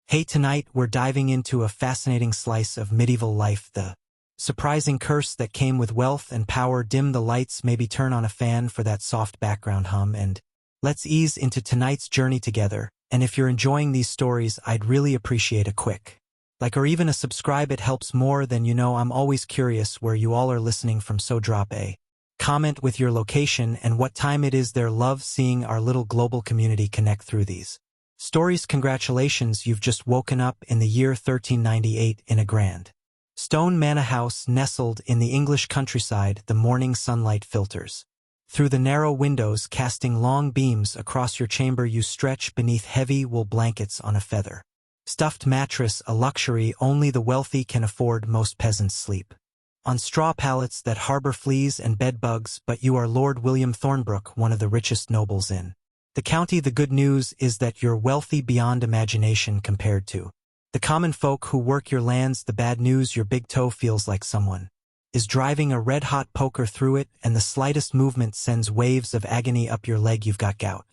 Hey, tonight we're diving into a fascinating slice of medieval life, the surprising curse that came with wealth and power. Dim the lights, maybe turn on a fan for that soft background hum, and let's ease into tonight's journey together. And if you're enjoying these stories, I'd really appreciate a quick like or even a subscribe. It helps more than you know. I'm always curious where you all are listening from, so drop a comment with your location and what time it is there. Love seeing our little global community connect through these stories. Congratulations, you've just woken up in the year 1398 in a grand stone manor house nestled in the English countryside. The morning sunlight filters through the narrow windows, casting long beams across your chamber. You stretch beneath heavy wool blankets on a feather stuffed mattress, a luxury only the wealthy can afford. Most peasants sleep on straw pallets that harbor fleas and bedbugs, but you are Lord William Thornbrook, one of the richest nobles in the county. The good news is that you're wealthy beyond imagination compared to the common folk who work your lands. The bad news, your big toe feels like someone is driving a red-hot poker through it, and the slightest movement sends waves of agony up your leg. You've got gout,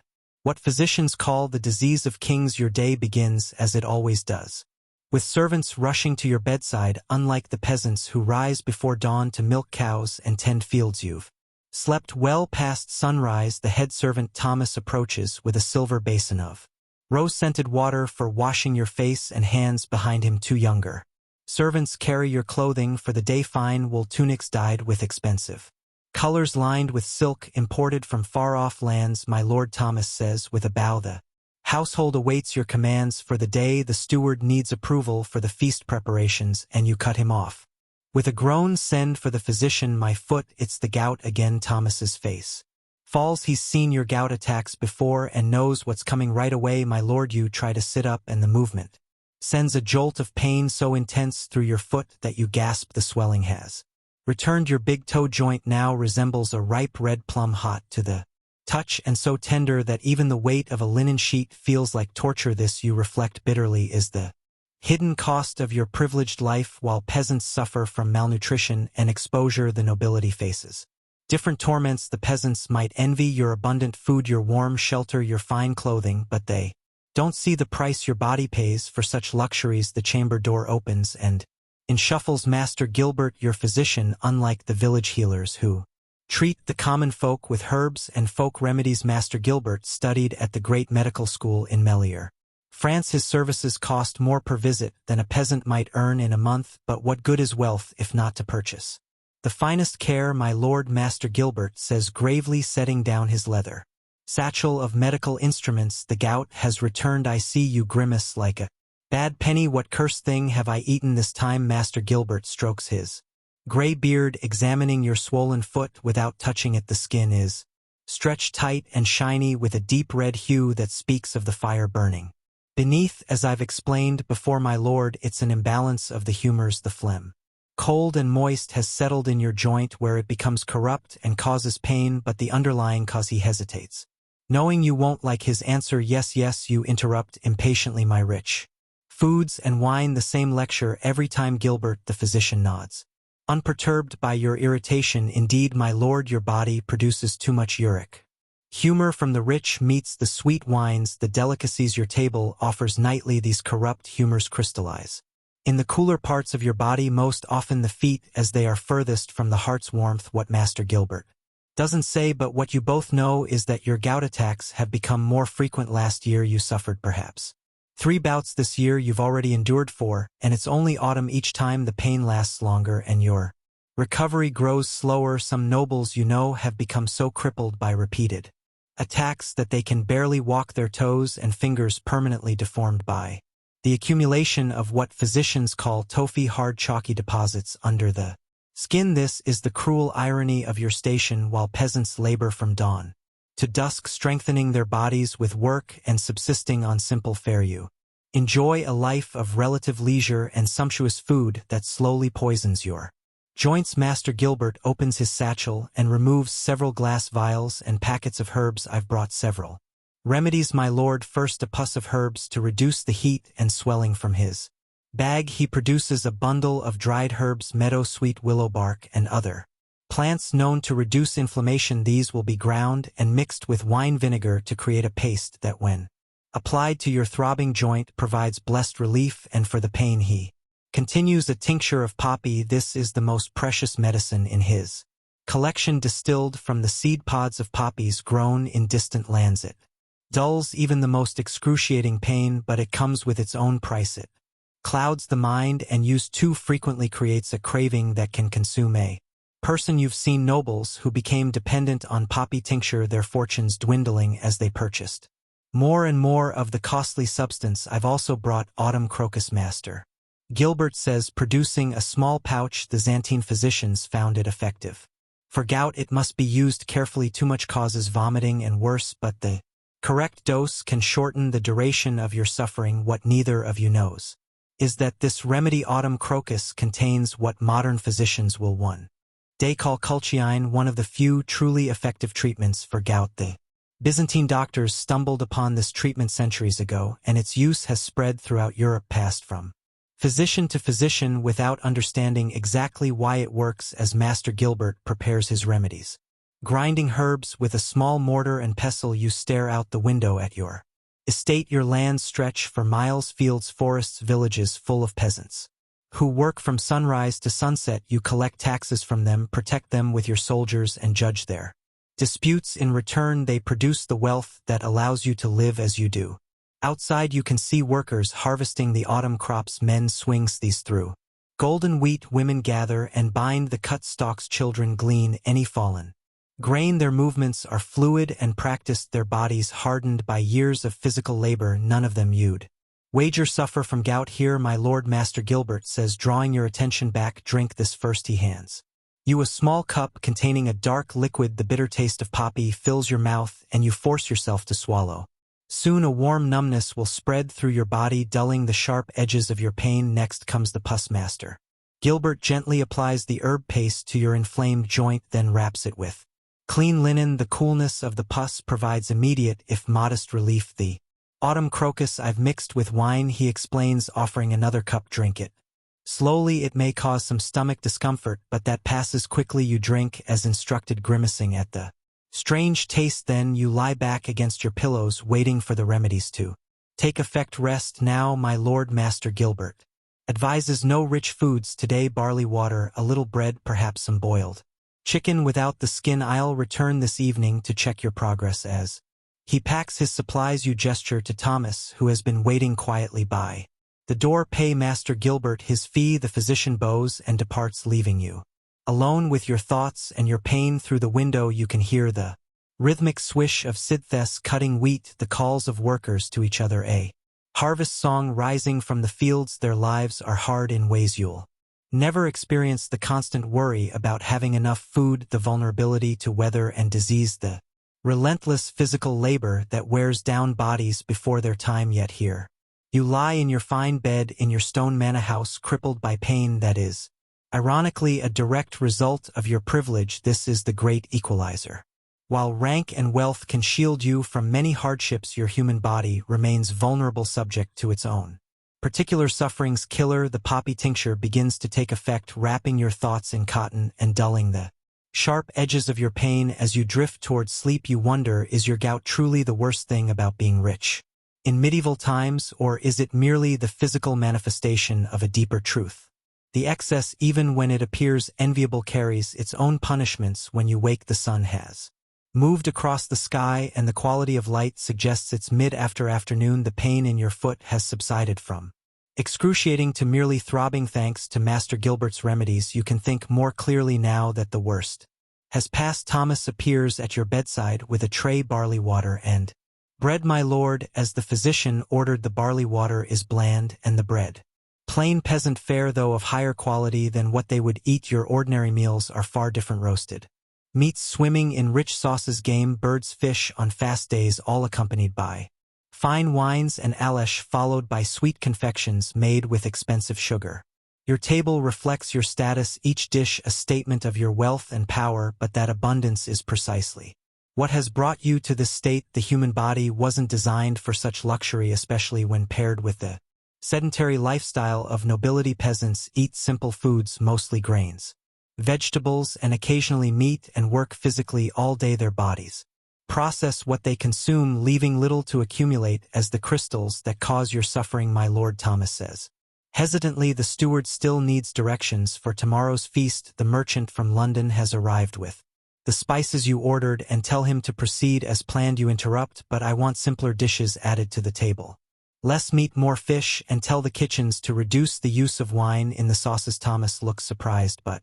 what physicians call the disease of kings. Your day begins, as it always does, with servants rushing to your bedside. Unlike the peasants who rise before dawn to milk cows and tend fields, you've slept well past sunrise. The head servant Thomas approaches with a silver basin of rose-scented water for washing your face and hands. Behind him, two younger servants carry your clothing for the day, fine wool tunics dyed with expensive colors lined with silk imported from far-off lands. My Lord, Thomas says with a bow, the household awaits your commands for the day. The steward needs approval for the feast preparations, and you cut him off with a groan. Send for the physician. My foot, it's the gout again. Thomas's face falls. He's seen your gout attacks before and knows what's coming right away. My lord, you try to sit up, and the movement sends a jolt of pain so intense through your foot that you gasp. The swelling has returned. Your big toe joint now resembles a ripe red plum, hot to the touch and so tender that even the weight of a linen sheet feels like torture. This, you reflect bitterly, is the hidden cost of your privileged life. While peasants suffer from malnutrition and exposure, the nobility faces different torments. The peasants might envy your abundant food, your warm shelter, your fine clothing, but they don't see the price your body pays for such luxuries. The chamber door opens, and in shuffles Master Gilbert, your physician. Unlike the village healers who treat the common folk with herbs and folk remedies, Master Gilbert studied at the great medical school in Melier, France. His services cost more per visit than a peasant might earn in a month, but what good is wealth if not to purchase the finest care? My lord, Master Gilbert says gravely, setting down his leather satchel of medical instruments. The gout has returned. I see you grimace like a bad penny. What cursed thing have I eaten this time? Master Gilbert strokes his gray beard, examining your swollen foot without touching it. The skin is stretched tight and shiny with a deep red hue that speaks of the fire burning beneath. As I've explained before, my lord, it's an imbalance of the humors. The phlegm, cold and moist, has settled in your joint where it becomes corrupt and causes pain, but the underlying cause. He hesitates, knowing you won't like his answer. Yes, yes, you interrupt impatiently. My rich foods and wine, the same lecture every time. Gilbert, the physician, nods, unperturbed by your irritation. Indeed, my lord, your body produces too much uric humor from the rich meats, the sweet wines, the delicacies your table offers nightly. These corrupt humors crystallize in the cooler parts of your body, most often the feet, as they are furthest from the heart's warmth. What Master Gilbert doesn't say, but what you both know, is that your gout attacks have become more frequent. Last year you suffered perhaps 3 bouts. This year you've already endured 4, and it's only autumn. Each time the pain lasts longer and your recovery grows slower. Some nobles, you know, have become so crippled by repeated attacks that they can barely walk, their toes and fingers permanently deformed by the accumulation of what physicians call tophi, hard chalky deposits under the skin. This is the cruel irony of your station. While peasants labor from dawn to dusk, strengthening their bodies with work and subsisting on simple fare, you enjoy a life of relative leisure and sumptuous food that slowly poisons your joints. Master Gilbert opens his satchel and removes several glass vials and packets of herbs. I've brought several remedies, my lord. First, a pus of herbs to reduce the heat and swelling. From his bag he produces a bundle of dried herbs, meadow sweet, willow bark, and other plants known to reduce inflammation. These will be ground and mixed with wine vinegar to create a paste that, when applied to your throbbing joint, provides blessed relief, and for the pain he continues a tincture of poppy. This is the most precious medicine in his collection, distilled from the seed pods of poppies grown in distant lands. It dulls even the most excruciating pain, but it comes with its own price. It clouds the mind, and use too frequently creates a craving that can consume a person. You've seen nobles who became dependent on poppy tincture, their fortunes dwindling as they purchased more and more of the costly substance. I've also brought autumn crocus. Master Gilbert says producing a small pouch. The Zantine physicians found it effective. For gout it must be used carefully. Too much causes vomiting and worse, but the correct dose can shorten the duration of your suffering. What neither of you knows is that this remedy, autumn crocus, contains what modern physicians will one day call colchicine, one of the few truly effective treatments for gout. The Byzantine doctors stumbled upon this treatment centuries ago, and its use has spread throughout Europe, passed from physician to physician without understanding exactly why it works. As Master Gilbert prepares his remedies, grinding herbs with a small mortar and pestle, you stare out the window at your estate. Your lands stretch for miles, fields, forests, villages full of peasants who work from sunrise to sunset. You collect taxes from them, protect them with your soldiers, and judge their disputes. In return, they produce the wealth that allows you to live as you do. Outside you can see workers harvesting the autumn crops. Men swing these through golden wheat, women gather and bind the cut stalks, children glean any fallen grain. Their movements are fluid and practiced, their bodies hardened by years of physical labor. None of them you'd wager suffer from gout here, my lord. Master Gilbert says, drawing your attention back. Drink this first. He hands you a small cup containing a dark liquid. The bitter taste of poppy fills your mouth, and you force yourself to swallow. Soon a warm numbness will spread through your body, dulling the sharp edges of your pain. Next comes the pus. Master Gilbert gently applies the herb paste to your inflamed joint, then wraps it with clean linen. The coolness of the pus provides immediate, if modest, relief. The autumn crocus I've mixed with wine, he explains, offering another cup. Drink it slowly. It may cause some stomach discomfort, but that passes quickly. You drink as instructed, grimacing at the strange taste. Then you lie back against your pillows, waiting for the remedies to take effect. Rest now, my lord. Master Gilbert advises no rich foods today. Barley water, a little bread, perhaps some boiled chicken without the skin. I'll return this evening to check your progress. As he packs his supplies, you gesture to Thomas, who has been waiting quietly by the door. Pay Master Gilbert his fee. The physician bows and departs, leaving you alone with your thoughts and your pain. Through the window you can hear the rhythmic swish of scythes cutting wheat, the calls of workers to each other, a harvest song rising from the fields. Their lives are hard in ways you'll never experience. The constant worry about having enough food, the vulnerability to weather and disease, the relentless physical labor that wears down bodies before their time. Yet here you lie in your fine bed in your stone manor house, crippled by pain that is ironically a direct result of your privilege. This is the great equalizer. While rank and wealth can shield you from many hardships, your human body remains vulnerable, subject to its own particular sufferings. Killer, the poppy tincture begins to take effect, wrapping your thoughts in cotton and dulling the sharp edges of your pain. As you drift towards sleep, you wonder, is your gout truly the worst thing about being rich in medieval times, or is it merely the physical manifestation of a deeper truth? The excess, even when it appears enviable, carries its own punishments. When you wake, the sun has moved across the sky, and the quality of light suggests it's mid-afternoon. The pain in your foot has subsided from excruciating to merely throbbing. Thanks to Master Gilbert's remedies, you can think more clearly now that the worst has passed. Thomas appears at your bedside with a tray, barley water and bread. My lord, as the physician ordered, the barley water is bland and the bread plain peasant fare, though of higher quality than what they would eat. Your ordinary meals are far different. Roasted meats swimming in rich sauces, game, birds, fish on fast days, all accompanied by fine wines and alesh, followed by sweet confections made with expensive sugar. Your table reflects your status, each dish a statement of your wealth and power, but that abundance is precisely what has brought you to this state. The human body wasn't designed for such luxury, especially when paired with the sedentary lifestyle of nobility. Peasants eat simple foods, mostly grains, vegetables, and occasionally meat, and work physically all day. Their bodies Process what they consume, leaving little to accumulate as the crystals that cause your suffering, my lord, Thomas says. Hesitantly, the steward still needs directions for tomorrow's feast. The merchant from London has arrived with the spices you ordered, and tell him to proceed as planned. You interrupt, but I want simpler dishes added to the table. Less meat, more fish, and tell the kitchens to reduce the use of wine in the sauces. Thomas looks surprised but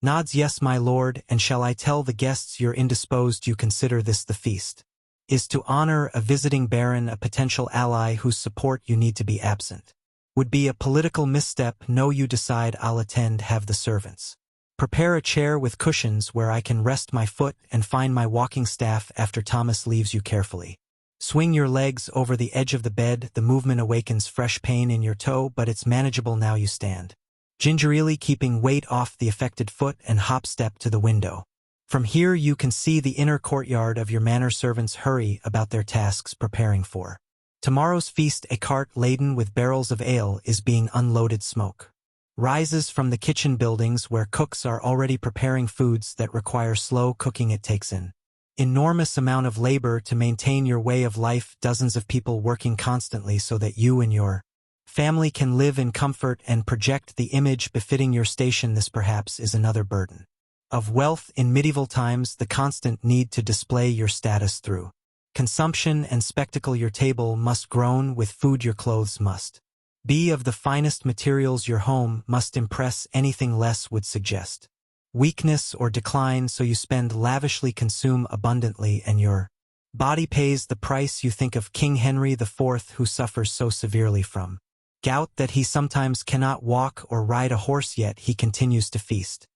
nods. Yes, my lord, and shall I tell the guests you're indisposed? You consider this the feast is to honor a visiting baron, a potential ally whose support you need to be absent. Would be a political misstep. No, you decide. I'll attend. Have the servants prepare a chair with cushions where I can rest my foot and find my walking staff. After Thomas leaves you carefully, swing your legs over the edge of the bed. The movement awakens fresh pain in your toe, but it's manageable now. You stand gingerly, keeping weight off the affected foot, and hop step to the window. From here you can see the inner courtyard of your manor. Servants hurry about their tasks, preparing for tomorrow's feast. A cart laden with barrels of ale is being unloaded. Smoke rises from the kitchen buildings where cooks are already preparing foods that require slow cooking. It takes an enormous amount of labor to maintain your way of life, dozens of people working constantly so that you and your family can live in comfort and project the image befitting your station. This perhaps is another burden of wealth in medieval times, the constant need to display your status through consumption and spectacle. Your table must groan with food, your clothes must be of the finest materials, your home must impress. Anything less would suggest weakness or decline, so you spend lavishly, consume abundantly, and your body pays the price. You think of King Henry IV, who suffers so severely from gout that he sometimes cannot walk or ride a horse, yet he continues to feast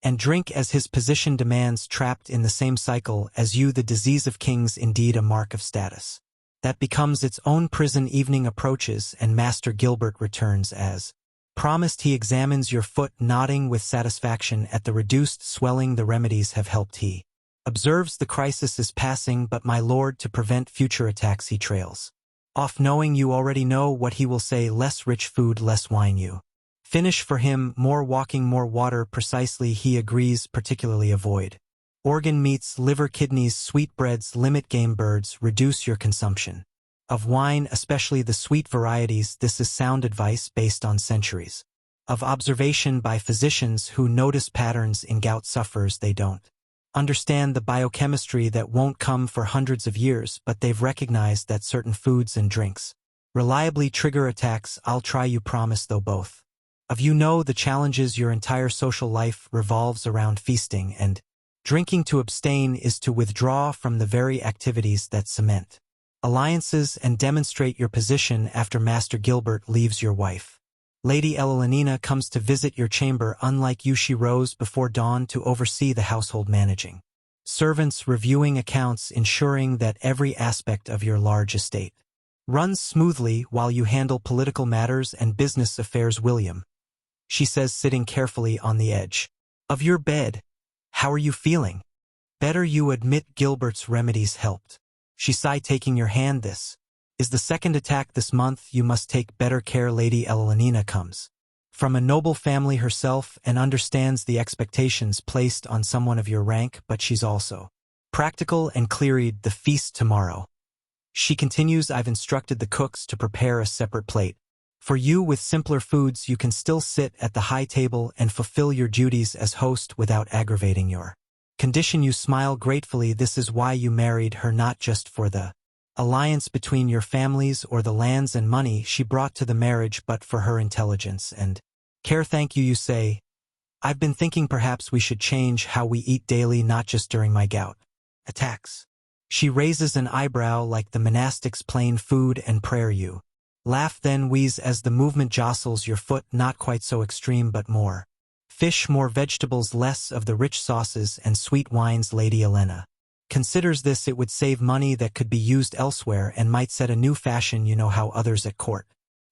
and drink as his position demands, trapped in the same cycle as you. The disease of kings, indeed a mark of status that becomes its own prison. Evening approaches and Master Gilbert returns as promised. He examines your foot, nodding with satisfaction at the reduced swelling. The remedies have helped. He observes the crisis is passing, but my lord, to prevent future attacks, he trails off, knowing you already know what he will say. Less rich food, less wine. You finish for him. More walking, more water. Precisely, he agrees. Particularly avoid organ meats, liver, kidneys, sweetbreads. Limit game birds. Reduce your consumption of wine, especially the sweet varieties. This is sound advice based on centuries of observation by physicians who notice patterns in gout sufferers. They don't understand the biochemistry that won't come for hundreds of years, but they've recognized that certain foods and drinks reliably trigger attacks. I'll try, you promise, though both of you know the challenges. Your entire social life revolves around feasting and drinking. To abstain is to withdraw from the very activities that cement alliances and demonstrate your position. After Master Gilbert leaves, your wife, Lady Elenina, comes to visit your chamber. Unlike you, she rose before dawn to oversee the household, managing servants, reviewing accounts, ensuring that every aspect of your large estate runs smoothly while you handle political matters and business affairs. William, she says, sitting carefully on the edge of your bed, how are you feeling? Better, you admit. Gilbert's remedies helped. She sighed, taking your hand. This is the second attack this month. You must take better care. Lady Elenina comes from a noble family herself and understands the expectations placed on someone of your rank, but she's also practical and clear-eyed. The feast tomorrow, she continues. I've instructed the cooks to prepare a separate plate for you with simpler foods. You can still sit at the high table and fulfill your duties as host without aggravating your condition. You smile gratefully. This is why you married her, not just for the alliance between your families or the lands and money she brought to the marriage, but for her intelligence and care. Thank you, you say. I've been thinking perhaps we should change how we eat daily, not just during my gout attacks. She raises an eyebrow, like the monastics, plain food and prayer. You laugh, then wheeze as the movement jostles your foot. Not quite so extreme, but more fish, more vegetables, less of the rich sauces and sweet wines. Lady Elena considers this. It would save money that could be used elsewhere and might set a new fashion. You know how others at court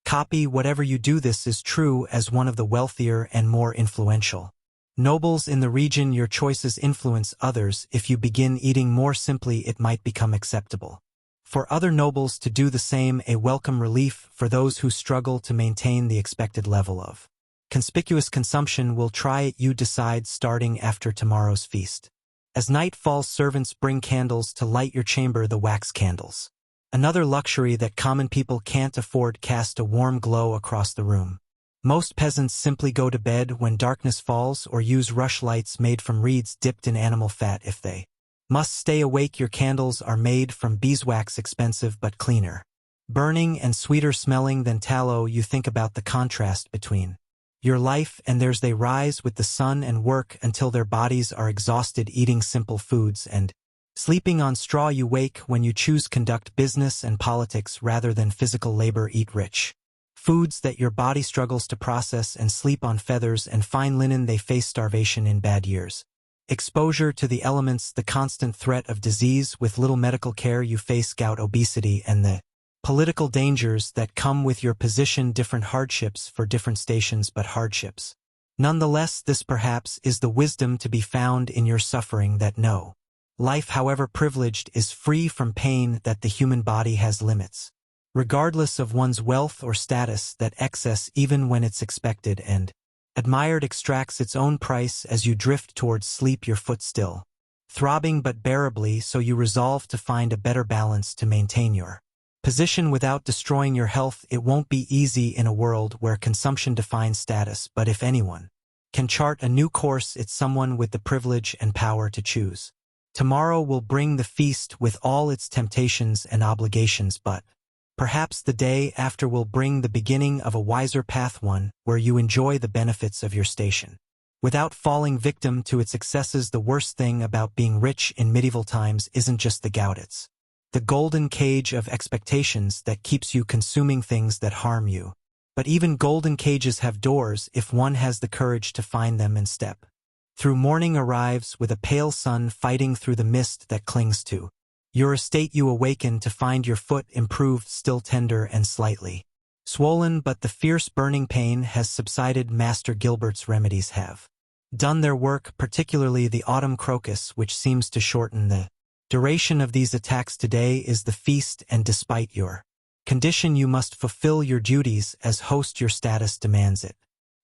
copy whatever you do. This is true as one of the wealthier and more influential nobles in the region. Your choices influence others. If you begin eating more simply, it might become acceptable for other nobles to do the same, a welcome relief for those who struggle to maintain the expected level of conspicuous consumption. Will try it, you decide, starting after tomorrow's feast. As night falls, servants bring candles to light your chamber, the wax candles. Another luxury that common people can't afford, cast a warm glow across the room. Most peasants simply go to bed when darkness falls or use rush lights made from reeds dipped in animal fat if they must stay awake. Your candles are made from beeswax, expensive but cleaner burning and sweeter smelling than tallow. You think about the contrast between your life and theirs. They rise with the sun and work until their bodies are exhausted eating simple foods and sleeping on straw. You wake when you choose conduct business and politics rather than physical labor. Eat rich foods that your body struggles to process and sleep on feathers and fine linen. They face starvation in bad years. Exposure to the elements, the constant threat of disease with little medical care. You face gout, obesity, and the political dangers that come with your position. Different hardships for different stations, but hardships. Nonetheless, this perhaps is the wisdom to be found in your suffering, that no life, however privileged, is free from pain, that the human body has limits, regardless of one's wealth or status, that excess, even when it's expected and admired, extracts its own price. As you drift towards sleep, your foot still throbbing but bearably, so you resolve to find a better balance to maintain your position without destroying your health. It won't be easy in a world where consumption defines status, but if anyone can chart a new course, it's someone with the privilege and power to choose. Tomorrow will bring the feast with all its temptations and obligations, but perhaps the day after will bring the beginning of a wiser path, one where you enjoy the benefits of your station without falling victim to its excesses. The worst thing about being rich in medieval times isn't just the gout, it's the golden cage of expectations that keeps you consuming things that harm you. But even golden cages have doors if one has the courage to find them and step through. Morning arrives with a pale sun fighting through the mist that clings to your estate. You awaken to find your foot improved, still tender and slightly swollen, but the fierce burning pain has subsided. Master Gilbert's remedies have done their work, particularly the autumn crocus, which seems to shorten the duration of these attacks. Today is the feast, and despite your condition, you must fulfill your duties as host. Your status demands it.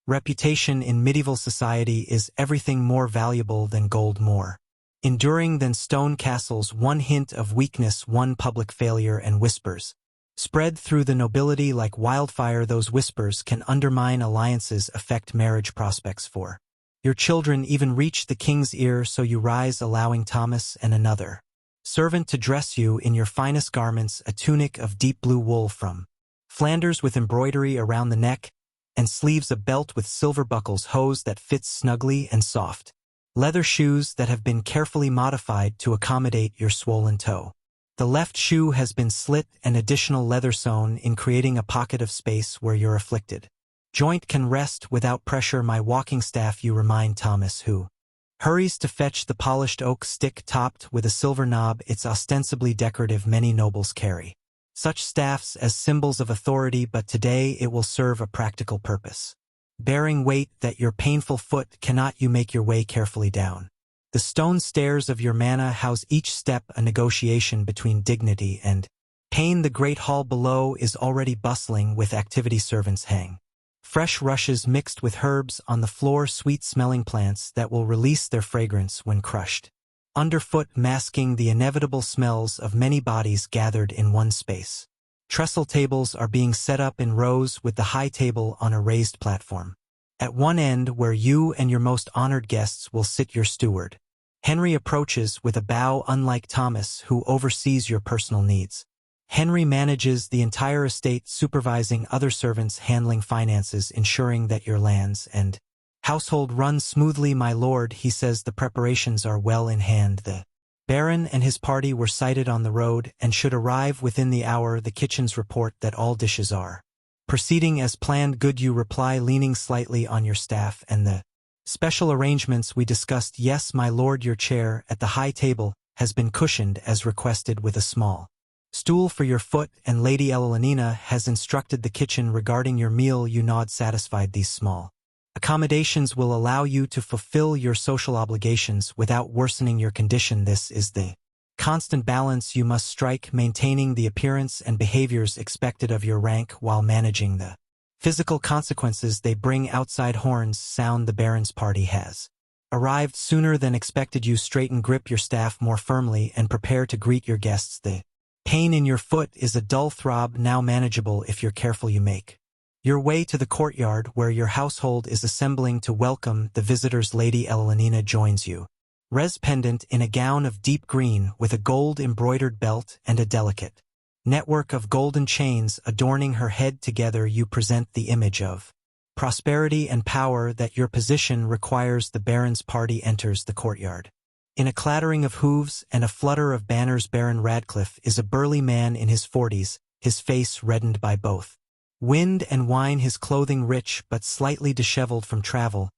Reputation in medieval society is everything more valuable than gold, more enduring than stone castles. One hint of weakness, one public failure, and whispers spread through the nobility like wildfire. Those whispers can undermine alliances, affect marriage prospects for your children, even reach the king's ear. So you rise, allowing Thomas and another servant to dress you in your finest garments, a tunic of deep blue wool from Flanders with embroidery around the neck and sleeves, a belt with silver buckles, hose that fits snugly, and soft leather shoes that have been carefully modified to accommodate your swollen toe. The left shoe has been slit and additional leather sewn in, creating a pocket of space where your afflicted joint can rest without pressure. My walking staff, you remind Thomas, who hurries to fetch the polished oak stick topped with a silver knob. It's ostensibly decorative. Many nobles carry such staffs as symbols of authority, but today it will serve a practical purpose, bearing weight that your painful foot cannot. You make your way carefully down the stone stairs of your manor house, each step a negotiation between dignity and pain. The great hall below is already bustling with activity. Servants hang fresh rushes mixed with herbs on the floor, sweet-smelling plants that will release their fragrance when crushed underfoot, masking the inevitable smells of many bodies gathered in one space. Trestle tables are being set up in rows, with the high table on a raised platform. At one end, where you and your most honored guests will sit, your steward Henry approaches with a bow. Unlike Thomas, who oversees your personal needs, Henry manages the entire estate, supervising other servants, handling finances, ensuring that your lands and household run smoothly. My lord, he says, the preparations are well in hand. The Baron and his party were sighted on the road and should arrive within the hour. The kitchens report that all dishes are proceeding as planned. Good, you reply, leaning slightly on your staff. And the special arrangements we discussed? Yes, my lord, your chair at the high table has been cushioned as requested, with a small stool for your foot, and Lady Elenina has instructed the kitchen regarding your meal. You nod, satisfied. These small accommodations will allow you to fulfill your social obligations without worsening your condition. This is the constant balance you must strike, maintaining the appearance and behaviors expected of your rank while managing the physical consequences they bring. Outside horns sound. The Baron's party has Arrived sooner than expected. You straighten, grip your staff more firmly, and prepare to greet your guests. The pain in your foot is a dull throb, now manageable if you're careful. You make your way to the courtyard where your household is assembling to welcome the visitors. Lady Elenina joins you, resplendent in a gown of deep green with a gold-embroidered belt and a delicate network of golden chains adorning her head. Together you present the image of prosperity and power that your position requires. The Baron's party enters the courtyard. In a clattering of hooves and a flutter of banners, Baron Radcliffe is a burly man in his 40s, his face reddened by both wind and wine, his clothing rich but slightly disheveled from travel.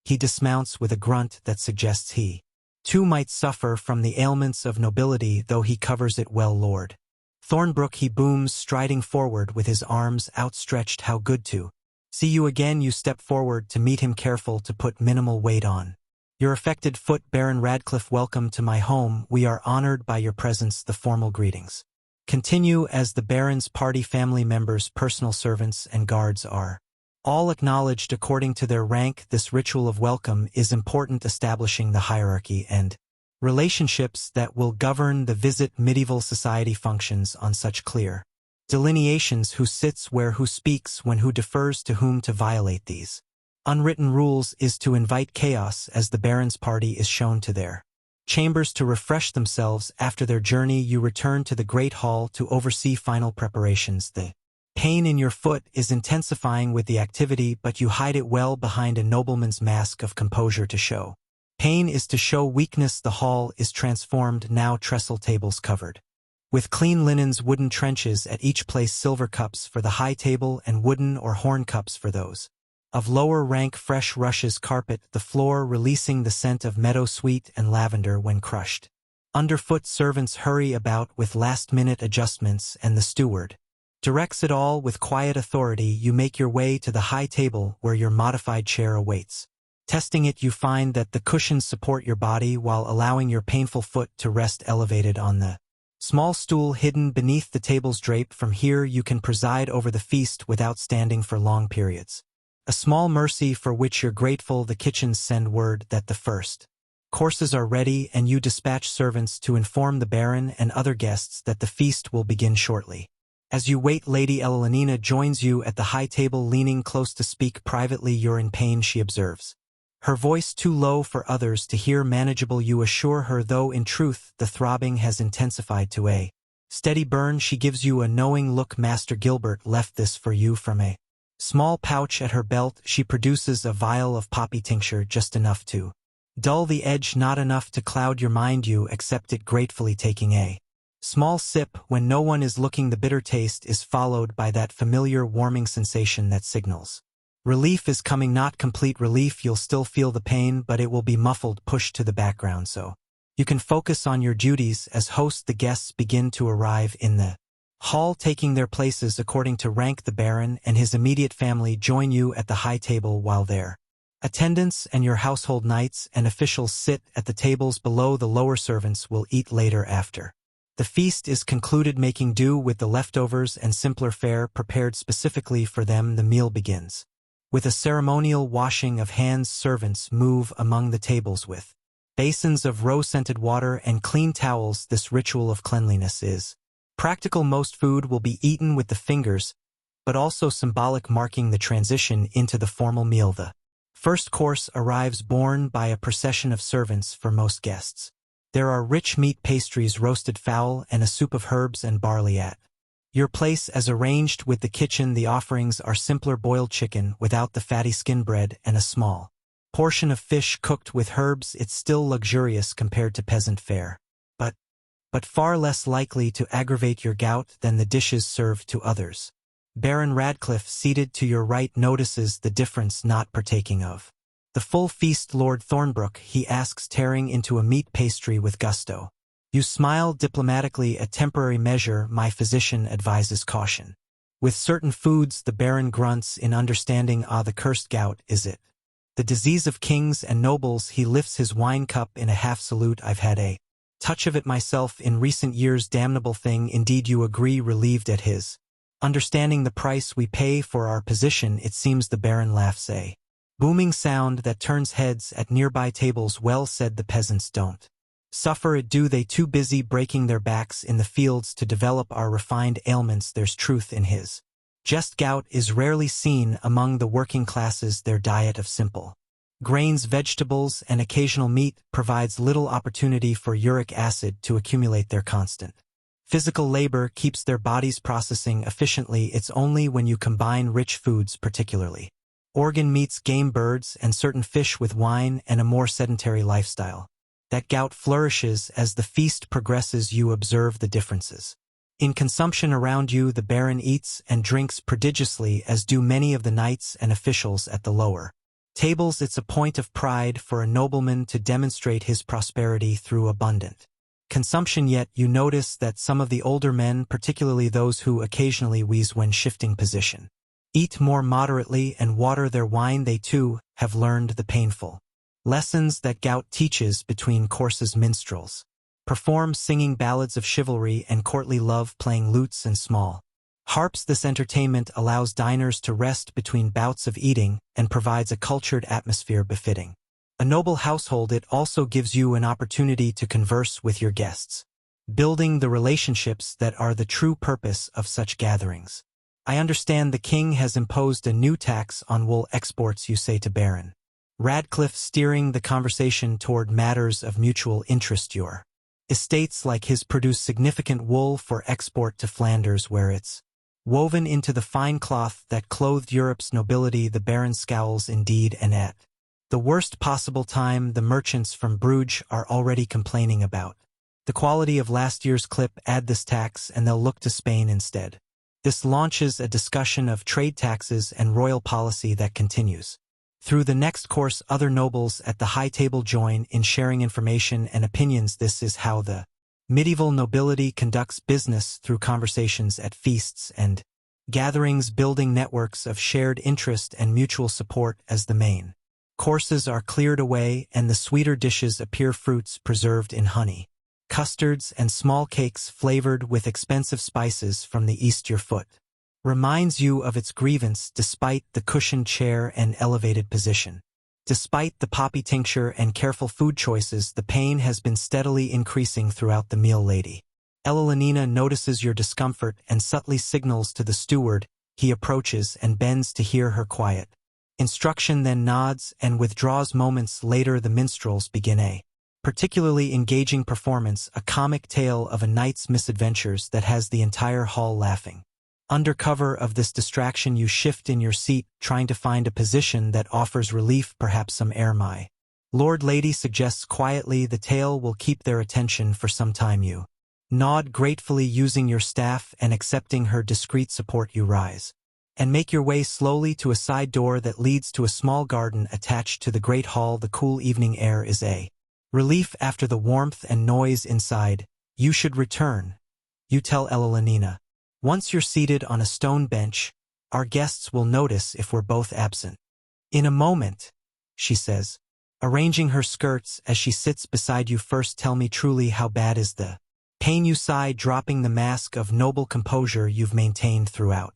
He dismounts with a grunt that suggests he, too, might suffer from the ailments of nobility, though he covers it well. Lord Thornbrook, he booms, striding forward with his arms outstretched. How good to see you again. You step forward to meet him, careful to put minimal weight on your affected foot. Baron Radcliffe, welcome to my home. We are honored by your presence. The formal greetings continue as the Baron's party family members, personal servants, and guards are all acknowledged according to their rank. This ritual of welcome is important, establishing the hierarchy and relationships that will govern the visit. Medieval society functions on such clear delineations: who sits where, who speaks when, who defers to whom. To violate these unwritten rules is to invite chaos. As the Baron's party is shown to their chambers to refresh themselves after their journey, you return to the Great Hall to oversee final preparations. The pain in your foot is intensifying with the activity, but you hide it well behind a nobleman's mask of composure. To show pain is to show weakness. The hall is transformed now, trestle tables covered with clean linens, wooden trenches at each place, silver cups for the high table and wooden or horn cups for those of lower rank. Fresh rushes carpet the floor, releasing the scent of meadowsweet and lavender when crushed underfoot. Servants hurry about with last-minute adjustments, and the steward directs it all with quiet authority. You make your way to the high table where your modified chair awaits. Testing it, you find that the cushions support your body while allowing your painful foot to rest elevated on the small stool hidden beneath the table's drape. From here you can preside over the feast without standing for long periods. A small mercy for which you're grateful. The kitchens send word that the first courses are ready, and you dispatch servants to inform the Baron and other guests that the feast will begin shortly. As you wait, Lady Elenina joins you at the high table, leaning close to speak privately. You're in pain, she observes, her voice too low for others to hear. Manageable, you assure her, though in truth the throbbing has intensified to a steady burn. She gives you a knowing look. Master Gilbert left this for you. From a small pouch at her belt she produces a vial of poppy tincture, just enough to dull the edge, not enough to cloud your mind. You accept it gratefully, taking a small sip when no one is looking. The bitter taste is followed by that familiar warming sensation that signals relief is coming. Not complete relief, you'll still feel the pain, but it will be muffled, pushed to the background so you can focus on your duties. As host, the guests begin to arrive in the hall, taking their places according to rank. The Baron and his immediate family join you at the high table, while their attendants and your household knights and officials sit at the tables below. The lower servants will eat later after the feast is concluded, making do with the leftovers and simpler fare prepared specifically for them. The meal begins with a ceremonial washing of hands. Servants move among the tables with basins of rose-scented water and clean towels. This ritual of cleanliness is practical. Most food will be eaten with the fingers, but also symbolic, marking the transition into the formal meal. The first course arrives borne by a procession of servants for most guests. There are rich meat pastries, roasted fowl, and a soup of herbs and barley at your place. As arranged with the kitchen, the offerings are simpler: boiled chicken without the fatty skin, bread, and a small portion of fish cooked with herbs. It's still luxurious compared to peasant fare, but far less likely to aggravate your gout than the dishes served to others. Baron Radcliffe, seated to your right, notices the difference, not partaking of the full feast. Lord Thornbrook, he asks, tearing into a meat pastry with gusto. You smile diplomatically. A temporary measure, my physician advises caution. With certain foods, the Baron grunts in understanding. Ah, the cursed gout, is it the disease of kings and nobles? He lifts his wine cup in a half salute. I've had a touch of it myself in recent years. Damnable thing indeed. You agree, relieved at his understanding the price we pay for our position. It seems the Baron laughs. booming sound that turns heads at nearby tables. Well said, the peasants don't suffer it, do they? Too busy breaking their backs in the fields to develop our refined ailments. There's truth in his jest. Gout is rarely seen among the working classes. Their diet of simple grains, vegetables, and occasional meat provides little opportunity for uric acid to accumulate. Their constant physical labor keeps their bodies processing efficiently. It's only when you combine rich foods, particularly organ meats, game, birds, and certain fish with wine and a more sedentary lifestyle, that gout flourishes. As the feast progresses, you observe the differences in consumption around you. The Baron eats and drinks prodigiously, as do many of the knights and officials at the lower tables. It's a point of pride for a nobleman to demonstrate his prosperity through abundant consumption, yet you notice that some of the older men, particularly those who occasionally wheeze when shifting position, eat more moderately and water their wine. They too have learned the painful lessons that gout teaches. Between courses, minstrels perform, singing ballads of chivalry and courtly love, playing lutes and small harps. This entertainment allows diners to rest between bouts of eating and provides a cultured atmosphere befitting a noble household. It also gives you an opportunity to converse with your guests, building the relationships that are the true purpose of such gatherings. I understand the king has imposed a new tax on wool exports, you say to Baron Radcliffe, steering the conversation toward matters of mutual interest. Your estates like his produce significant wool for export to Flanders, where it's woven into the fine cloth that clothed Europe's nobility. The Baron scowls indeed, and at the worst possible time. The merchants from Bruges are already complaining about the quality of last year's clip. Add this tax and they'll look to Spain instead. This launches a discussion of trade taxes and royal policy that continues through the next course. Other nobles at the high table join in sharing information and opinions. This is how the medieval nobility conducts business, through conversations at feasts and gatherings, building networks of shared interest and mutual support. As the main courses are cleared away and the sweeter dishes appear, fruits preserved in honey, custards, and small cakes flavored with expensive spices from the East. Your foot reminds you of its grievance. Despite the cushioned chair and elevated position, despite the poppy tincture and careful food choices, the pain has been steadily increasing throughout the meal. Lady Ellalinina notices your discomfort and subtly signals to the steward. He approaches and bends to hear her quiet instruction, then nods and withdraws. Moments later, the minstrels begin a particularly engaging performance, a comic tale of a knight's misadventures that has the entire hall laughing. Under cover of this distraction, you shift in your seat, trying to find a position that offers relief, perhaps some air. My Lord Lady suggests quietly. The tale will keep their attention for some time. You nod gratefully, using your staff and accepting her discreet support. You rise and make your way slowly to a side door that leads to a small garden attached to the great hall. The cool evening air is a relief after the warmth and noise inside. You should return, you tell Ellalinina. Once you're seated on a stone bench, our guests will notice if we're both absent. In a moment, she says, arranging her skirts as she sits beside you. First, tell me truly, how bad is the pain? You sigh, dropping the mask of noble composure you've maintained throughout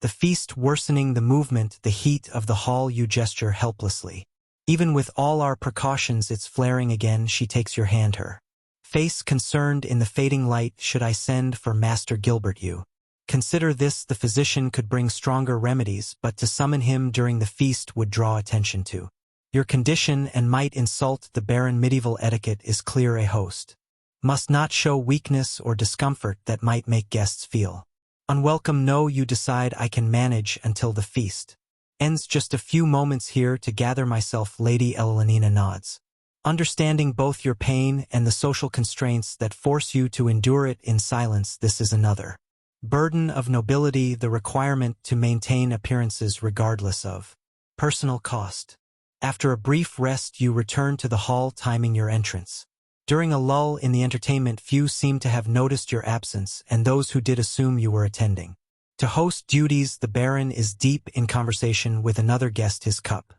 the feast, worsening the movement, the heat of the hall. You gesture helplessly. Even with all our precautions, it's flaring again. She takes your hand, her face concerned in the fading light. Should I send for Master Gilbert? You consider this. The physician could bring stronger remedies, but to summon him during the feast would draw attention to your condition and might insult the Baron. Medieval etiquette is clear. A host must not show weakness or discomfort that might make guests feel unwelcome. No, you decide. I can manage until the feast ends. Just a few moments here to gather myself. Lady Ellalinina nods, understanding both your pain and the social constraints that force you to endure it in silence. This is another burden of nobility, the requirement to maintain appearances regardless of personal cost. After a brief rest, you return to the hall, timing your entrance. During a lull in the entertainment, few seem to have noticed your absence, and those who did assume you were attending to host duties. The Baron is deep in conversation with another guest, his cup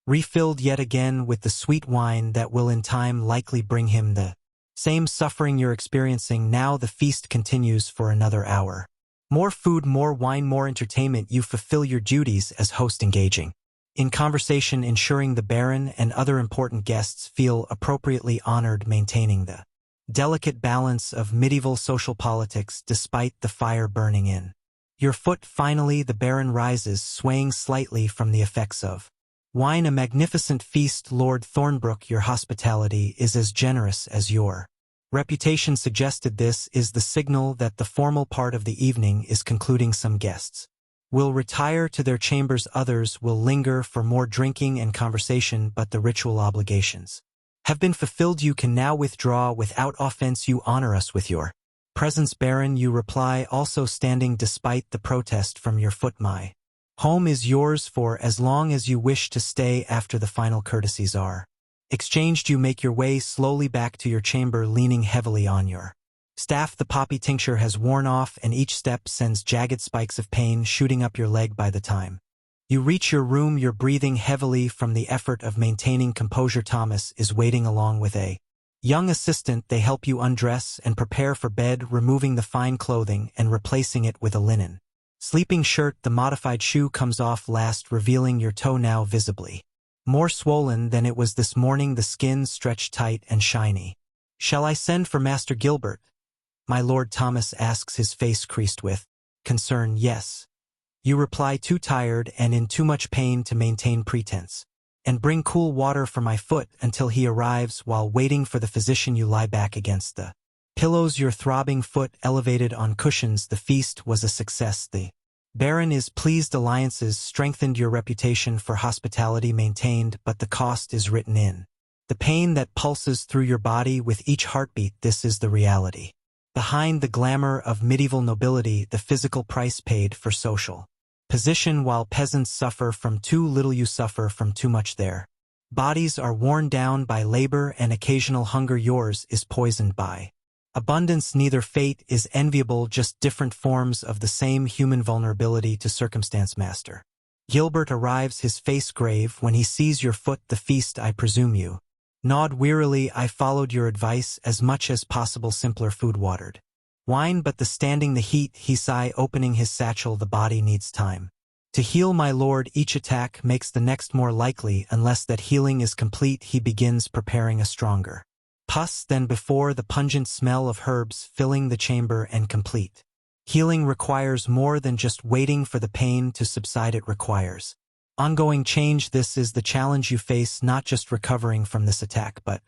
refilled yet again with the sweet wine that will in time likely bring him the same suffering you're experiencing now. The feast continues for another hour. More food, more wine, more entertainment. You fulfill your duties as host, engaging in conversation ensuring the Baron and other important guests feel appropriately honored, maintaining the delicate balance of medieval social politics despite the fire burning in your foot. Finally, the Baron rises, swaying slightly from the effects of wine. A magnificent feast, Lord Thornbrook. Your hospitality is as generous as your reputation suggested. This is the signal that the formal part of the evening is concluding. Some guests will retire to their chambers, others will linger for more drinking and conversation, but the ritual obligations have been fulfilled. You can now withdraw without offense. You honor us with your presence, Baron, you reply, also standing despite the protest from your foot. My home is yours for as long as you wish to stay. After the final courtesies are exchanged, you make your way slowly back to your chamber, leaning heavily on your staff. The poppy tincture has worn off, and each step sends jagged spikes of pain shooting up your leg. By the time you reach your room, you're breathing heavily from the effort of maintaining composure. Thomas is waiting along with a young assistant. They help you undress and prepare for bed, removing the fine clothing and replacing it with a linen sleeping shirt. The modified shoe comes off last, revealing your toe, now visibly more swollen than it was this morning, the skin stretched tight and shiny. Shall I send for Master Gilbert, my lord? Thomas asks, his face creased with concern. Yes, you reply, too tired and in too much pain to maintain pretense. And bring cool water for my foot until he arrives. While waiting for the physician, you lie back against the pillows, your throbbing foot elevated on cushions. The feast was a success. The Baron is pleased. Alliances strengthened, your reputation for hospitality maintained, but the cost is written in the pain that pulses through your body with each heartbeat. This is the reality behind the glamour of medieval nobility, the physical price paid for social position. While peasants suffer from too little, you suffer from too much. Their bodies are worn down by labor and occasional hunger. Yours is poisoned by abundance. Neither fate is enviable, just different forms of the same human vulnerability to circumstance. Master Gilbert arrives, his face grave, when he sees your foot. The feast, I presume you nod wearily. I followed your advice as much as possible. Simpler food, watered wine, but the standing, the heat. He sigh, opening his satchel. The body needs time to heal, my lord. Each attack makes the next more likely. Unless that healing is complete, he begins preparing a stronger pus than before, the pungent smell of herbs filling the chamber. And complete healing requires more than just waiting for the pain to subside. It requires ongoing change. This is the challenge you face, not just recovering from this attack, but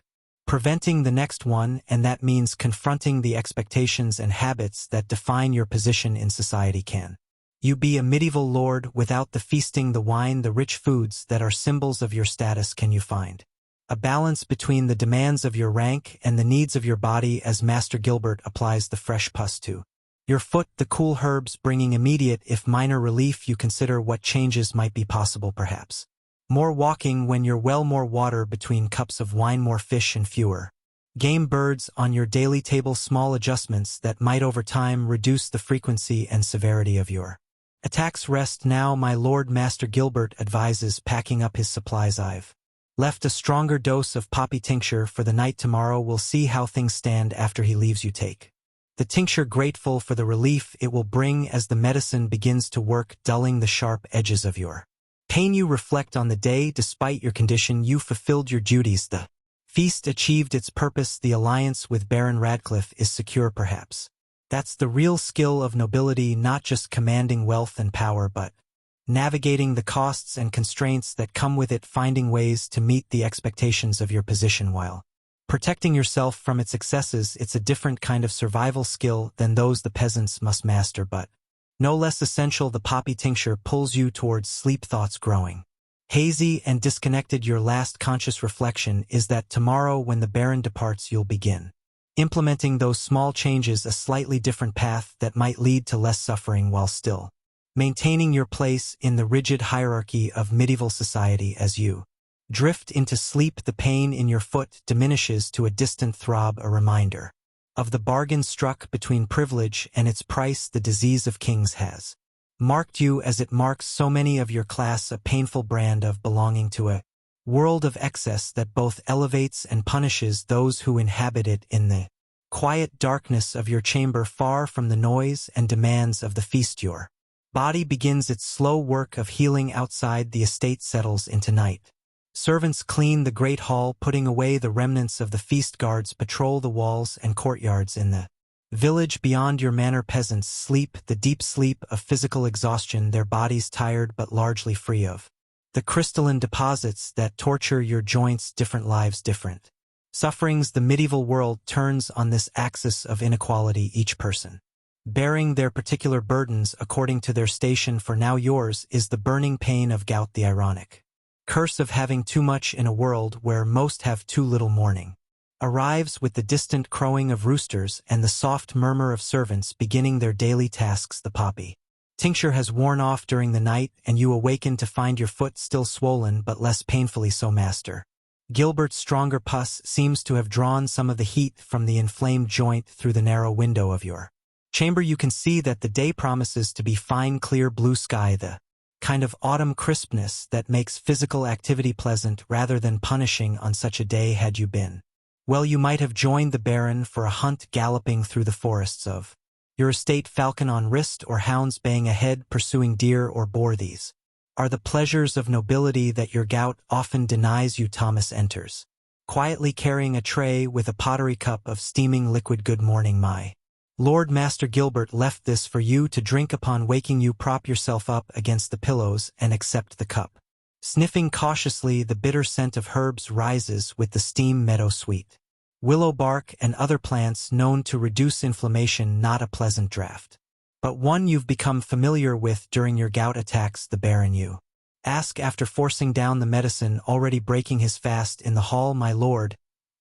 preventing the next one, and that means confronting the expectations and habits that define your position in society. Can you be a medieval lord without the feasting, the wine, the rich foods that are symbols of your status? Can you find a balance between the demands of your rank and the needs of your body? As Master Gilbert applies the fresh pus to your foot, the cool herbs bringing immediate, if minor, relief, you consider what changes might be possible. Perhaps more walking when you're well, more water between cups of wine, more fish and fewer game birds on your daily table. Small adjustments that might over time reduce the frequency and severity of your attacks. Rest now, my lord. Master Gilbert advises, packing up his supplies. I've left a stronger dose of poppy tincture for the night. Tomorrow we'll see how things stand after he leaves. You take the tincture, grateful for the relief it will bring as the medicine begins to work, dulling the sharp edges of your pain. You reflect on the day. Despite your condition, you fulfilled your duties. The feast achieved its purpose. The alliance with Baron Radcliffe is secure. Perhaps that's the real skill of nobility, not just commanding wealth and power, but navigating the costs and constraints that come with it, finding ways to meet the expectations of your position while protecting yourself from its excesses. It's a different kind of survival skill than those the peasants must master, but no less essential. The poppy tincture pulls you towards sleep, thoughts growing hazy and disconnected. Your last conscious reflection is that tomorrow, when the Baron departs, you'll begin implementing those small changes, a slightly different path that might lead to less suffering while still maintaining your place in the rigid hierarchy of medieval society. As you drift into sleep, the pain in your foot diminishes to a distant throb, a reminder of the bargain struck between privilege and its price. The disease of kings has marked you as it marks so many of your class, a painful brand of belonging to a world of excess that both elevates and punishes those who inhabit it. In the quiet darkness of your chamber, far from the noise and demands of the feast, your Body begins its slow work of healing outside the estate settles into night. Servants clean the great hall, putting away the remnants of the feast. Guards patrol the walls and courtyards in the village beyond your manor. Peasants sleep the deep sleep of physical exhaustion, their bodies tired but largely free of the crystalline deposits that torture your joints. Different lives, different sufferings. The medieval world turns on this axis of inequality, each person bearing their particular burdens according to their station. For now yours is the burning pain of gout, the ironic curse of having too much in a world where most have too little. Morning arrives with the distant crowing of roosters and the soft murmur of servants beginning their daily tasks. The poppy tincture has worn off during the night, and you awaken to find your foot still swollen but less painfully so. Master Gilbert's stronger pus seems to have drawn some of the heat from the inflamed joint through the narrow window of your chamber. You can see that the day promises to be fine, clear blue sky, the kind of autumn crispness that makes physical activity pleasant rather than punishing on such a day. Had you been well, you might have joined the Baron for a hunt, galloping through the forests of your estate, falcon on wrist or hounds baying ahead, pursuing deer or boar. These are the pleasures of nobility that your gout often denies you. Thomas enters, quietly carrying a tray with a pottery cup of steaming liquid. Good morning, my Lord. Master Gilbert left this for you to drink upon waking. You prop yourself up against the pillows and accept the cup. Sniffing cautiously, the bitter scent of herbs rises with the steam. Meadow sweet willow bark and other plants known to reduce inflammation. Not a pleasant draught, but one you've become familiar with during your gout attacks. The Baron, you ask after forcing down the medicine, already breaking his fast in the hall. My lord,